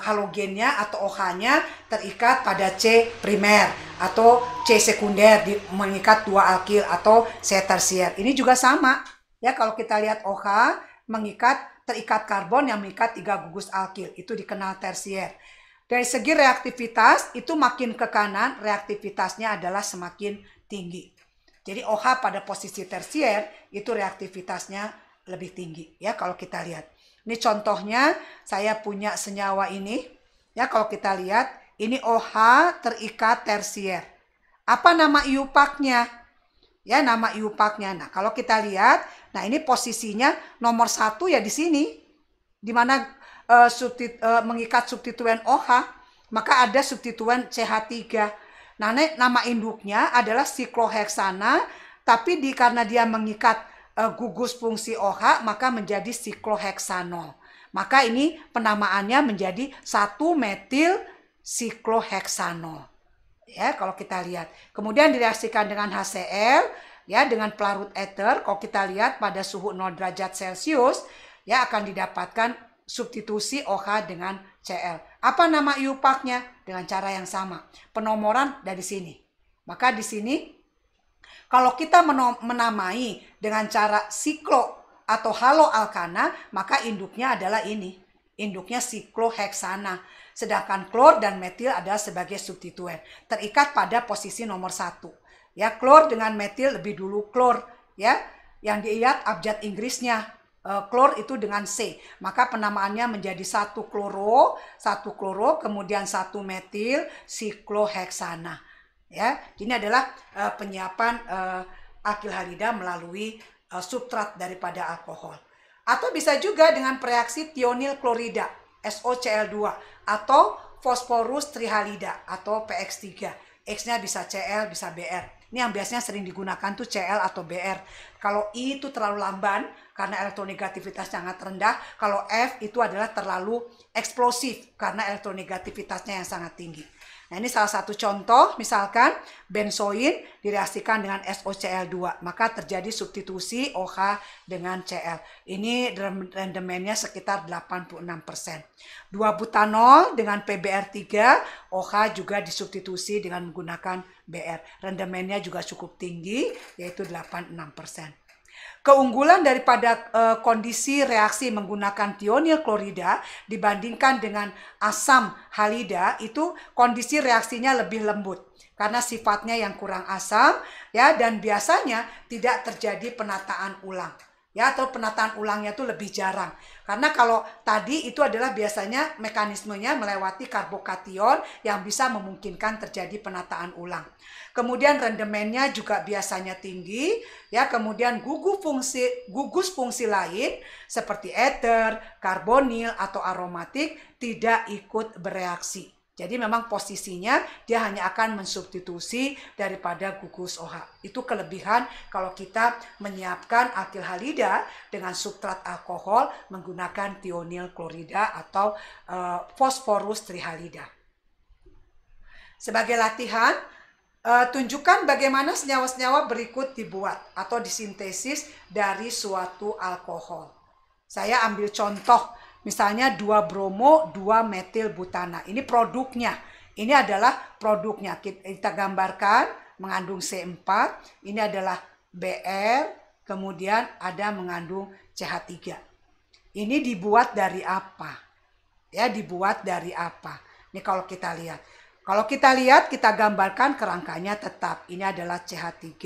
A: halogennya atau OH-nya terikat pada C primer atau C sekunder mengikat 2 alkil atau C tersier. Ini juga sama ya, kalau kita lihat OH terikat karbon yang mengikat 3 gugus alkil, itu dikenal tersier. Dari segi reaktivitas itu makin ke kanan reaktivitasnya adalah semakin tinggi. Jadi OH pada posisi tersier itu reaktivitasnya lebih tinggi ya, kalau kita lihat. Ini contohnya saya punya senyawa ini. Ya, kalau kita lihat ini OH terikat tersier. Apa nama IUPAC-nya? Ya, nama IUPAC-nya. Nah, kalau kita lihat, nah ini posisinya nomor 1 ya di sini. Di mana mengikat substituen OH, maka ada substituen CH3. Nah, nama induknya adalah sikloheksana, tapi karena dia mengikat gugus fungsi OH, maka menjadi sikloheksanol. Maka ini penamaannya menjadi 1-metil sikloheksanol. Ya, kalau kita lihat. Kemudian direaksikan dengan HCl, ya, dengan pelarut ether. Kalau kita lihat pada suhu 0 derajat Celcius, ya, akan didapatkan substitusi OH dengan Cl. Apa nama IUPAC-nya? Dengan cara yang sama. Penomoran dari sini. Maka di sini kalau kita menamai dengan cara siklo atau haloalkana, maka induknya adalah ini. Induknya sikloheksana. Sedangkan klor dan metil adalah sebagai substituen. Terikat pada posisi nomor 1. Ya, klor dengan metil lebih dulu klor. Ya, yang dilihat abjad Inggrisnya. Klor itu dengan C. Maka penamaannya menjadi 1 kloro, kemudian 1 metil sikloheksana. Ya, ini adalah penyiapan alkil halida melalui substrat daripada alkohol. Atau bisa juga dengan reaksi tionil klorida SOCl2 atau fosforus trihalida atau PX3. X-nya bisa Cl, bisa Br. Ini yang biasanya sering digunakan tuh Cl atau Br. Kalau I itu terlalu lamban karena elektronegativitas sangat rendah. Kalau F itu adalah terlalu eksplosif karena elektronegativitasnya yang sangat tinggi. Nah, ini salah satu contoh, misalkan benzoin direaksikan dengan SOCl2, maka terjadi substitusi OH dengan Cl. Ini rendemennya sekitar 86%. 2-butanol dengan PBr3, OH juga disubstitusi dengan menggunakan Br. Rendemennya juga cukup tinggi, yaitu 86%. Keunggulan daripada kondisi reaksi menggunakan tionil klorida dibandingkan dengan asam halida itu kondisi reaksinya lebih lembut karena sifatnya yang kurang asam ya, dan biasanya tidak terjadi penataan ulang. Ya, atau penataan ulangnya itu lebih jarang. Karena kalau tadi itu adalah biasanya mekanismenya melewati karbokation yang bisa memungkinkan terjadi penataan ulang. Kemudian rendemennya juga biasanya tinggi, ya. Kemudian gugus fungsi lain seperti ether, karbonil atau aromatik tidak ikut bereaksi. Jadi memang posisinya dia hanya akan mensubstitusi daripada gugus OH. Itu kelebihan kalau kita menyiapkan alkil halida dengan substrat alkohol menggunakan tionil klorida atau fosforus trihalida. Sebagai latihan, tunjukkan bagaimana senyawa-senyawa berikut dibuat atau disintesis dari suatu alkohol. Saya ambil contoh. Misalnya 2 bromo, 2 metil butana. Ini produknya. Ini adalah produknya. Kita gambarkan mengandung C4. Ini adalah Br. Kemudian ada mengandung CH3. Ini dibuat dari apa? Ya, dibuat dari apa? Ini kalau kita lihat. Kalau kita lihat, kita gambarkan kerangkanya tetap. Ini adalah CH3,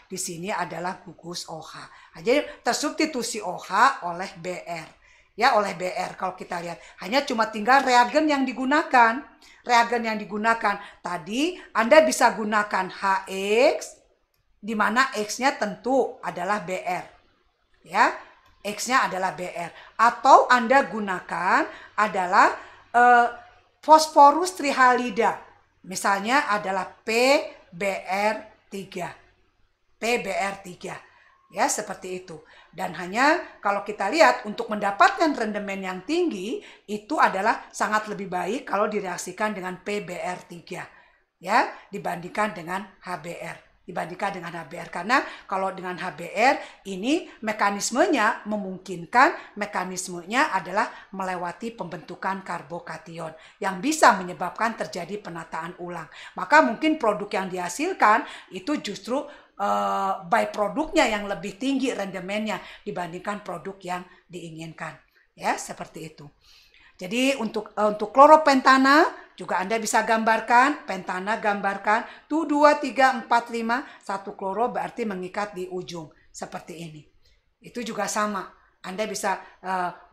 A: di sini adalah gugus OH. Jadi tersubstitusi OH oleh Br. Ya, oleh Br kalau kita lihat. Hanya cuma tinggal reagen yang digunakan. Reagen yang digunakan. Tadi Anda bisa gunakan HX, di mana X-nya tentu adalah Br. Ya, X-nya adalah Br. Atau Anda gunakan adalah fosforus trihalida. Misalnya adalah PBr3. PBr3. Ya, seperti itu. Dan hanya kalau kita lihat untuk mendapatkan rendemen yang tinggi itu adalah sangat lebih baik kalau direaksikan dengan PBr3 ya, dibandingkan dengan HBr. Karena kalau dengan HBr ini mekanismenya memungkinkan, mekanismenya adalah melewati pembentukan karbokation yang bisa menyebabkan terjadi penataan ulang. Maka mungkin produk yang dihasilkan itu justru byproduknya yang lebih tinggi rendemennya dibandingkan produk yang diinginkan, ya, seperti itu. Jadi untuk kloropentana juga Anda bisa gambarkan, pentana gambarkan tuh 2 3 4 5, 1 kloro berarti mengikat di ujung seperti ini. Itu juga sama. Anda bisa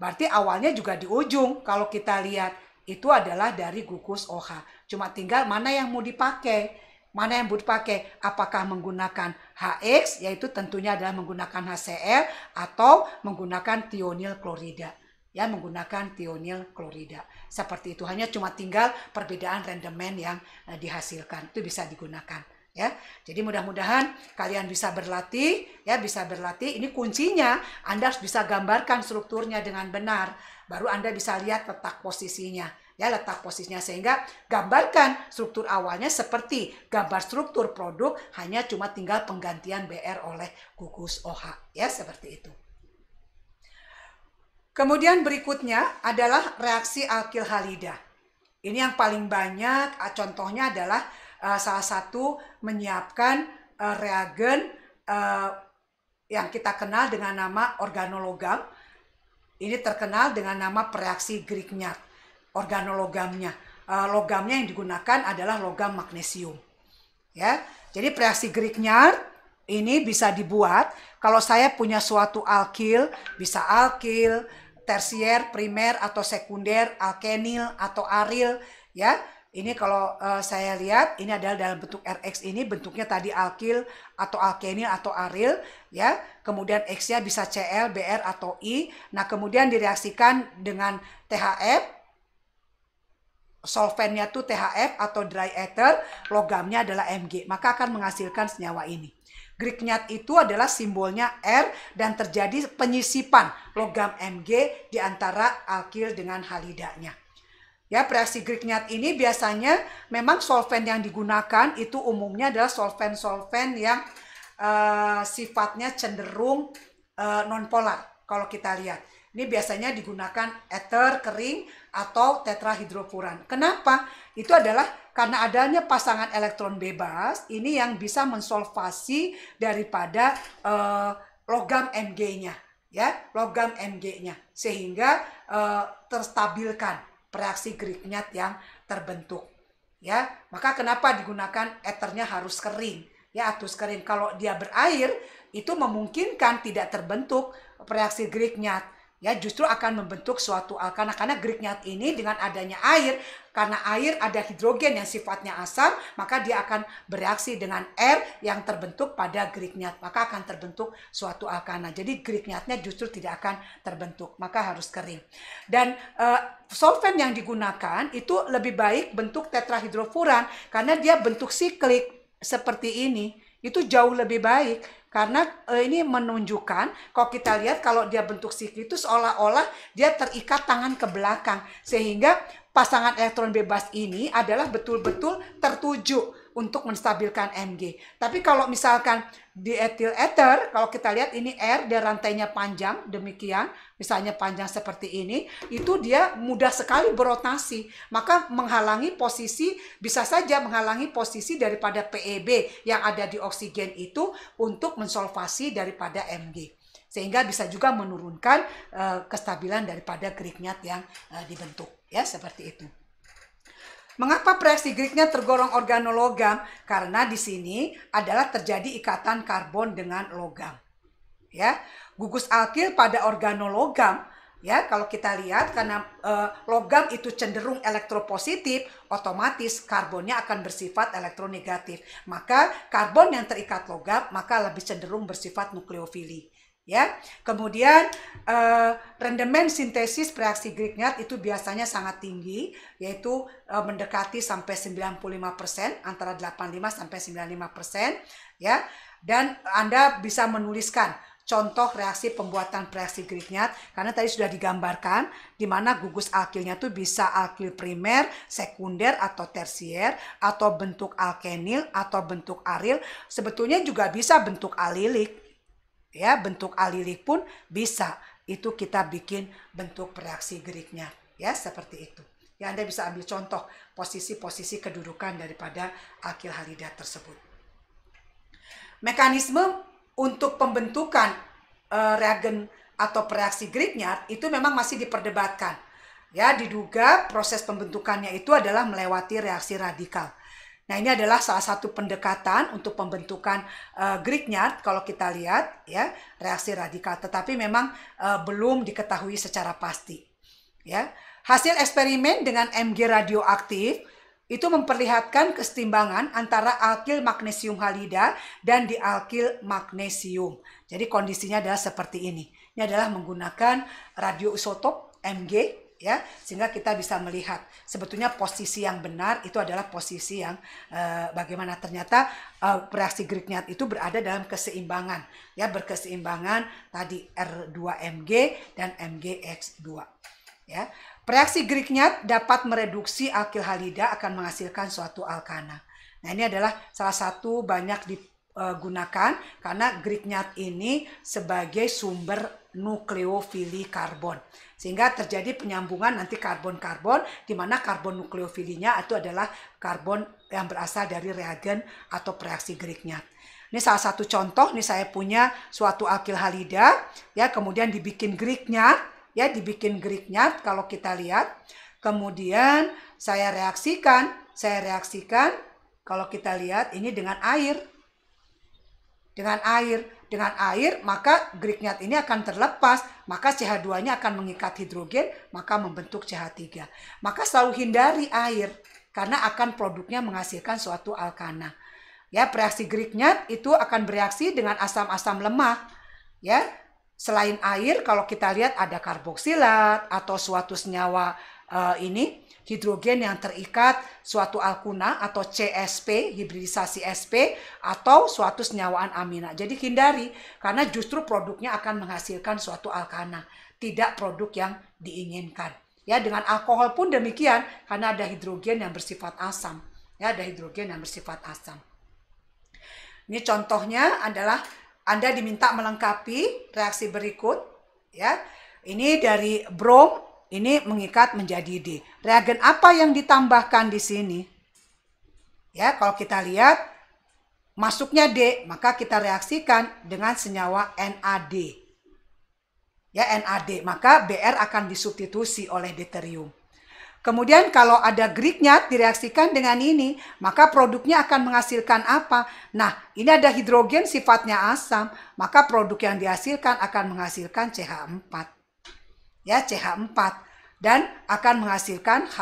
A: berarti awalnya juga di ujung. Kalau kita lihat itu adalah dari gugus OH. Cuma tinggal mana yang mau dipakai. Mana yang dipakai? Apakah menggunakan HX, yaitu tentunya adalah menggunakan HCl, atau menggunakan tionil klorida. Ya, menggunakan tionil klorida. Seperti itu. Hanya cuma tinggal perbedaan rendemen yang dihasilkan. Itu bisa digunakan. Ya, jadi mudah-mudahan kalian bisa berlatih. Ya, bisa berlatih. Ini kuncinya. Anda harus bisa gambarkan strukturnya dengan benar. Baru Anda bisa lihat letak posisinya. Ya, letak posisinya, sehingga gambarkan struktur awalnya seperti gambar struktur produk, hanya cuma tinggal penggantian Br oleh gugus OH, ya, seperti itu. Kemudian berikutnya adalah reaksi alkil halida. Ini yang paling banyak, contohnya adalah salah satu menyiapkan reagen yang kita kenal dengan nama organologam. Ini terkenal dengan nama pereaksi Grignard. Organologamnya, logamnya yang digunakan adalah logam magnesium. Ya, jadi reaksi Grignard ini bisa dibuat kalau saya punya suatu alkil, bisa alkil, tersier, primer atau sekunder, alkenil atau aril. Ya, ini kalau saya lihat ini adalah dalam bentuk RX, ini bentuknya tadi alkil atau alkenil atau aril. Ya, kemudian X-nya bisa Cl, Br atau I. Nah, kemudian direaksikan dengan THF. Solvennya tuh THF atau dry ether, logamnya adalah Mg, maka akan menghasilkan senyawa ini. Grignard itu adalah simbolnya R dan terjadi penyisipan logam Mg di antara alkil dengan halidanya. Ya, reaksi Grignard ini biasanya memang solven yang digunakan itu umumnya adalah solven-solven yang sifatnya cenderung nonpolar. Kalau kita lihat, ini biasanya digunakan ether kering atau tetrahidrofuran. Kenapa? Itu adalah karena adanya pasangan elektron bebas, ini yang bisa mensolvasi daripada logam Mg-nya, ya, logam Mg-nya, sehingga terstabilkan reaksi Grignard yang terbentuk. Ya, maka kenapa digunakan ethernya harus kering, ya, harus kering. Kalau dia berair, itu memungkinkan tidak terbentuk reaksi Grignard, ya, justru akan membentuk suatu alkana karena Grignard ini dengan adanya air, karena air ada hidrogen yang sifatnya asam, maka dia akan bereaksi dengan air yang terbentuk pada Grignard, maka akan terbentuk suatu alkana. Jadi Grignardnya justru tidak akan terbentuk, maka harus kering. Dan solvent yang digunakan itu lebih baik bentuk tetrahidrofuran karena dia bentuk siklik seperti ini, itu jauh lebih baik. Karena ini menunjukkan, kalau kita lihat kalau dia bentuk siklik itu seolah-olah dia terikat tangan ke belakang. Sehingga pasangan elektron bebas ini adalah betul-betul tertuju untuk menstabilkan Mg. Tapi kalau misalkan di ethyl ether, kalau kita lihat ini R, dia rantainya panjang, demikian, misalnya panjang seperti ini, itu dia mudah sekali berotasi. Maka menghalangi posisi, bisa saja menghalangi posisi daripada PEB yang ada di oksigen itu untuk mensolvasi daripada Mg. Sehingga bisa juga menurunkan kestabilan daripada Grignard yang dibentuk. Ya, seperti itu. Mengapa reaksi Grignard tergolong organologam? Karena di sini adalah terjadi ikatan karbon dengan logam. Ya, gugus alkil pada organologam, ya, kalau kita lihat karena logam itu cenderung elektropositif, otomatis karbonnya akan bersifat elektronegatif. Maka karbon yang terikat logam maka lebih cenderung bersifat nukleofili. Ya, kemudian rendemen sintesis reaksi Grignard itu biasanya sangat tinggi, yaitu mendekati sampai 95%, antara 85 sampai 95%, ya. Dan Anda bisa menuliskan contoh reaksi pembuatan reaksi Grignard karena tadi sudah digambarkan di mana gugus alkilnya itu bisa alkil primer, sekunder atau tersier atau bentuk alkenil atau bentuk aril, sebetulnya juga bisa bentuk alilik. Ya, bentuk alilik pun bisa. Itu kita bikin bentuk reaksi Grignard, ya, seperti itu. Ya, Anda bisa ambil contoh posisi-posisi kedudukan daripada alkil halida tersebut. Mekanisme untuk pembentukan reagen atau reaksi Grignard itu memang masih diperdebatkan. Ya, diduga proses pembentukannya itu adalah melewati reaksi radikal. Nah, ini adalah salah satu pendekatan untuk pembentukan Grignard kalau kita lihat, ya, reaksi radikal, tetapi memang belum diketahui secara pasti. Ya, hasil eksperimen dengan Mg radioaktif itu memperlihatkan kesetimbangan antara alkil magnesium halida dan dialkil magnesium. Jadi kondisinya adalah seperti ini. Ini adalah menggunakan radioisotop Mg. Ya, sehingga kita bisa melihat sebetulnya posisi yang benar itu adalah posisi yang bagaimana ternyata reaksi Grignard itu berada dalam keseimbangan, ya, berkeseimbangan tadi R2Mg dan Mgx2. Ya, reaksi Grignard dapat mereduksi alkil halida akan menghasilkan suatu alkana. Nah, ini adalah salah satu banyak digunakan karena Grignard ini sebagai sumber nukleofili karbon. Sehingga terjadi penyambungan nanti karbon-karbon di mana karbon nukleofilinya itu adalah karbon yang berasal dari reagen atau reaksi Grignard. Ini salah satu contoh, nih saya punya suatu alkil halida, ya, kemudian dibikin Grignard, ya, dibikin Grignard kalau kita lihat. Kemudian saya reaksikan kalau kita lihat ini dengan air. Dengan air, maka Grignard ini akan terlepas, maka CH2-nya akan mengikat hidrogen, maka membentuk CH3. Maka selalu hindari air, karena akan produknya menghasilkan suatu alkana. Ya, reaksi Grignard itu akan bereaksi dengan asam-asam lemah. Ya, selain air, kalau kita lihat ada karboksilat atau suatu senyawa hidrogen yang terikat suatu alkuna atau CSP, hibridisasi SP, atau suatu senyawaan amina. Jadi hindari, karena justru produknya akan menghasilkan suatu alkana, tidak produk yang diinginkan. Ya, dengan alkohol pun demikian, karena ada hidrogen yang bersifat asam. Ya, ada hidrogen yang bersifat asam. Ini contohnya adalah Anda diminta melengkapi reaksi berikut. Ya, ini dari brom. Ini mengikat menjadi D. Reagen apa yang ditambahkan di sini? Ya, kalau kita lihat masuknya D, maka kita reaksikan dengan senyawa NAD. Ya, NAD, maka Br akan disubstitusi oleh deuterium. Kemudian kalau ada Grignard direaksikan dengan ini, maka produknya akan menghasilkan apa? Nah, ini ada hidrogen sifatnya asam, maka produk yang dihasilkan akan menghasilkan CH4. Ya, CH4 dan akan menghasilkan H,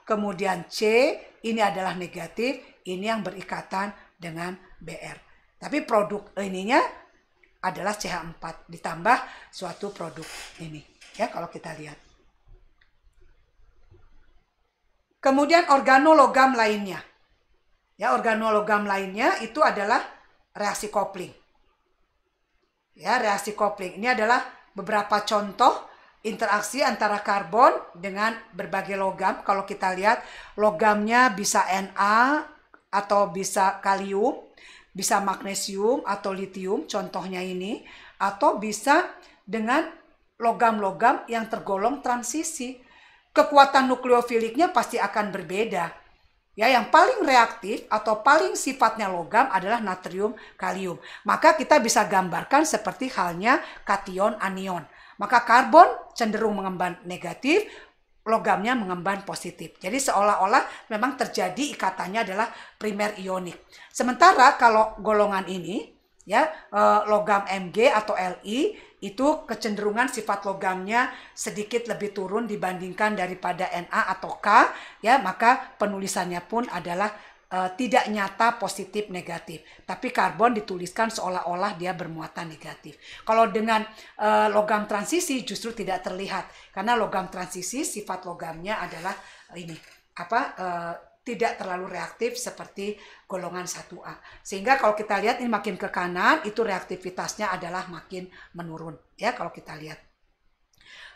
A: kemudian C, ini adalah negatif, ini yang berikatan dengan Br. Tapi produk ininya adalah CH4 ditambah suatu produk ini. Ya, kalau kita lihat. Kemudian organologam lainnya. Ya, organologam lainnya itu adalah reaksi kopling. Ya, reaksi kopling. Ini adalah beberapa contoh interaksi antara karbon dengan berbagai logam. Kalau kita lihat, logamnya bisa Na atau bisa kalium, bisa magnesium atau litium, contohnya ini, atau bisa dengan logam-logam yang tergolong transisi. Kekuatan nukleofiliknya pasti akan berbeda. Ya, yang paling reaktif atau paling sifatnya logam adalah natrium kalium. Maka kita bisa gambarkan seperti halnya kation anion. Maka karbon cenderung mengemban negatif, logamnya mengemban positif. Jadi seolah-olah memang terjadi ikatannya adalah primer ionik. Sementara kalau golongan ini, ya, logam Mg atau Li, itu kecenderungan sifat logamnya sedikit lebih turun dibandingkan daripada Na atau K, ya, maka penulisannya pun adalah tidak nyata positif negatif, tapi karbon dituliskan seolah-olah dia bermuatan negatif. Kalau dengan logam transisi justru tidak terlihat, karena logam transisi sifat logamnya adalah ini tidak terlalu reaktif seperti golongan 1A. Sehingga kalau kita lihat ini makin ke kanan, itu reaktivitasnya adalah makin menurun. Ya, kalau kita lihat.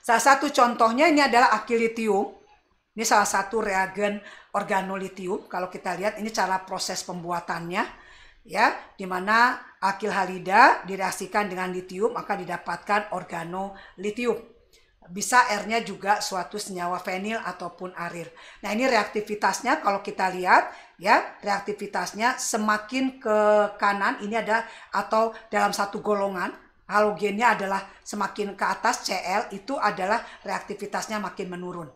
A: Salah satu contohnya ini adalah akil litium. Ini salah satu reagen organolitium. Kalau kita lihat ini cara proses pembuatannya. Ya, di mana akil halida direaksikan dengan litium maka didapatkan organolitium. Bisa R-nya juga suatu senyawa fenil ataupun arir. Nah, ini reaktivitasnya kalau kita lihat, ya, reaktivitasnya semakin ke kanan ini ada atau dalam satu golongan, halogennya adalah semakin ke atas Cl, itu adalah reaktivitasnya makin menurun.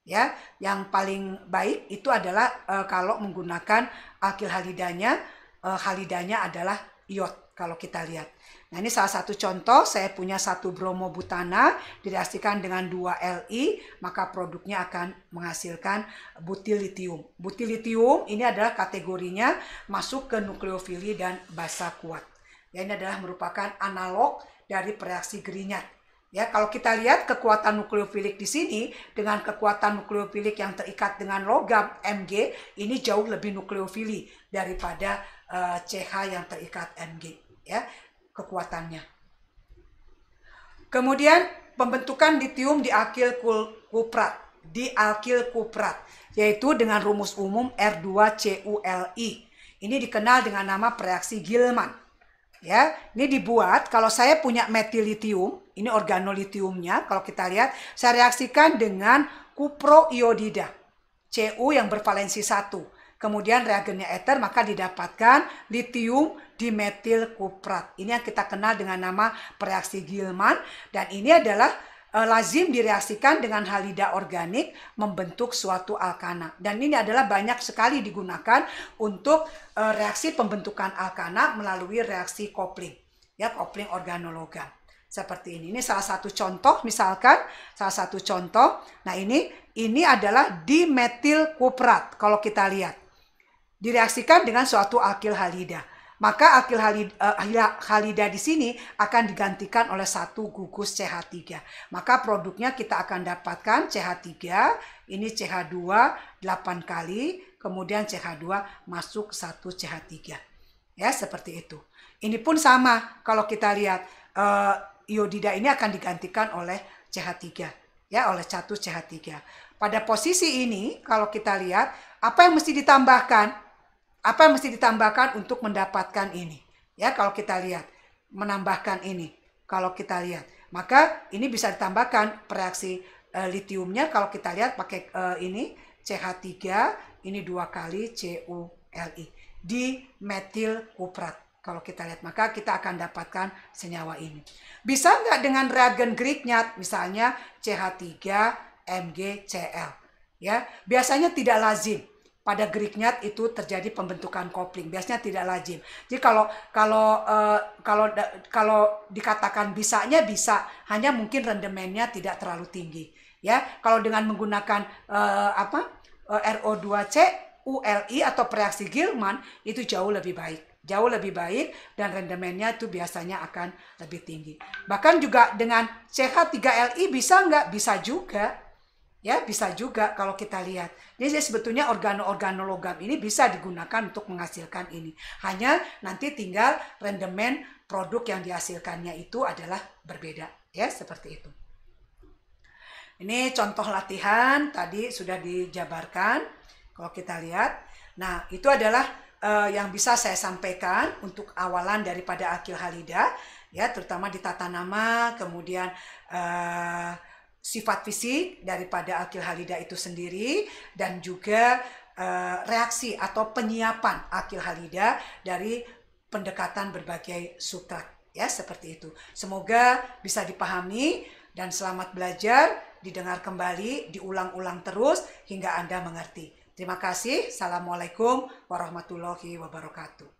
A: Ya, yang paling baik itu adalah kalau menggunakan alkil halidanya, halidanya adalah iod kalau kita lihat. Nah, ini salah satu contoh, saya punya 1 bromobutana direaksikan dengan 2 Li, maka produknya akan menghasilkan butil litium. Butil litium ini adalah kategorinya masuk ke nukleofili dan basa kuat. Ya, ini adalah merupakan analog dari reaksi Grignard. Ya, kalau kita lihat kekuatan nukleofilik di sini dengan kekuatan nukleofilik yang terikat dengan logam Mg, ini jauh lebih nukleofili daripada CH yang terikat Mg, ya, kekuatannya. Kemudian pembentukan litium di alkil kuprat, yaitu dengan rumus umum R2CuLi. Ini dikenal dengan nama reaksi Gilman. Ya, ini dibuat kalau saya punya metil-litium, ini organolitiumnya, kalau kita lihat saya reaksikan dengan kuproiodida, Cu yang bervalensi 1. Kemudian reagennya eter, maka didapatkan litium dimetil kuprat. Ini yang kita kenal dengan nama reaksi Gilman, dan ini adalah lazim direaksikan dengan halida organik membentuk suatu alkana. Dan ini adalah banyak sekali digunakan untuk reaksi pembentukan alkana melalui reaksi kopling, ya, kopling organologam. Seperti ini. Ini salah satu contoh, misalkan salah satu contoh. Nah, ini adalah dimetil kuprat kalau kita lihat. Direaksikan dengan suatu alkil halida. Maka alkil halida di sini akan digantikan oleh 1 gugus CH3. Maka produknya kita akan dapatkan CH3, ini CH2 8 kali, kemudian CH2 masuk 1 CH3. Ya, seperti itu. Ini pun sama kalau kita lihat iodida ini akan digantikan oleh CH3, ya, oleh 1 CH3. Pada posisi ini kalau kita lihat apa yang mesti ditambahkan? Apa yang mesti ditambahkan untuk mendapatkan ini? Ya, kalau kita lihat menambahkan ini, kalau kita lihat, maka ini bisa ditambahkan reaksi litiumnya. Kalau kita lihat pakai ini CH3, ini 2 kali CuLi. di metil kuprat. Kalau kita lihat, maka kita akan dapatkan senyawa ini. Bisa nggak dengan reagen Grignard, misalnya CH3MgCl? Ya, biasanya tidak lazim. Pada Grignard itu terjadi pembentukan kopling, biasanya tidak lazim. Jadi kalau dikatakan bisanya bisa, hanya mungkin rendemennya tidak terlalu tinggi. Ya, kalau dengan menggunakan RO2C, ULI atau reaksi Gilman itu jauh lebih baik. Jauh lebih baik dan rendemennya itu biasanya akan lebih tinggi. Bahkan juga dengan CH3Li bisa nggak? Bisa juga. Ya, bisa juga kalau kita lihat. Jadi sebetulnya organo-organo logam ini bisa digunakan untuk menghasilkan ini. Hanya nanti tinggal rendemen produk yang dihasilkannya itu adalah berbeda. Ya, seperti itu. Ini contoh latihan tadi sudah dijabarkan. Kalau kita lihat. Nah, itu adalah yang bisa saya sampaikan untuk awalan daripada akil halida. Ya, terutama di tata nama, kemudian sifat fisik daripada akil halida itu sendiri, dan juga reaksi atau penyiapan akil halida dari pendekatan berbagai sutrat, ya, seperti itu. Semoga bisa dipahami dan selamat belajar, didengar kembali, diulang-ulang terus hingga Anda mengerti. Terima kasih. Assalamualaikum warahmatullahi wabarakatuh.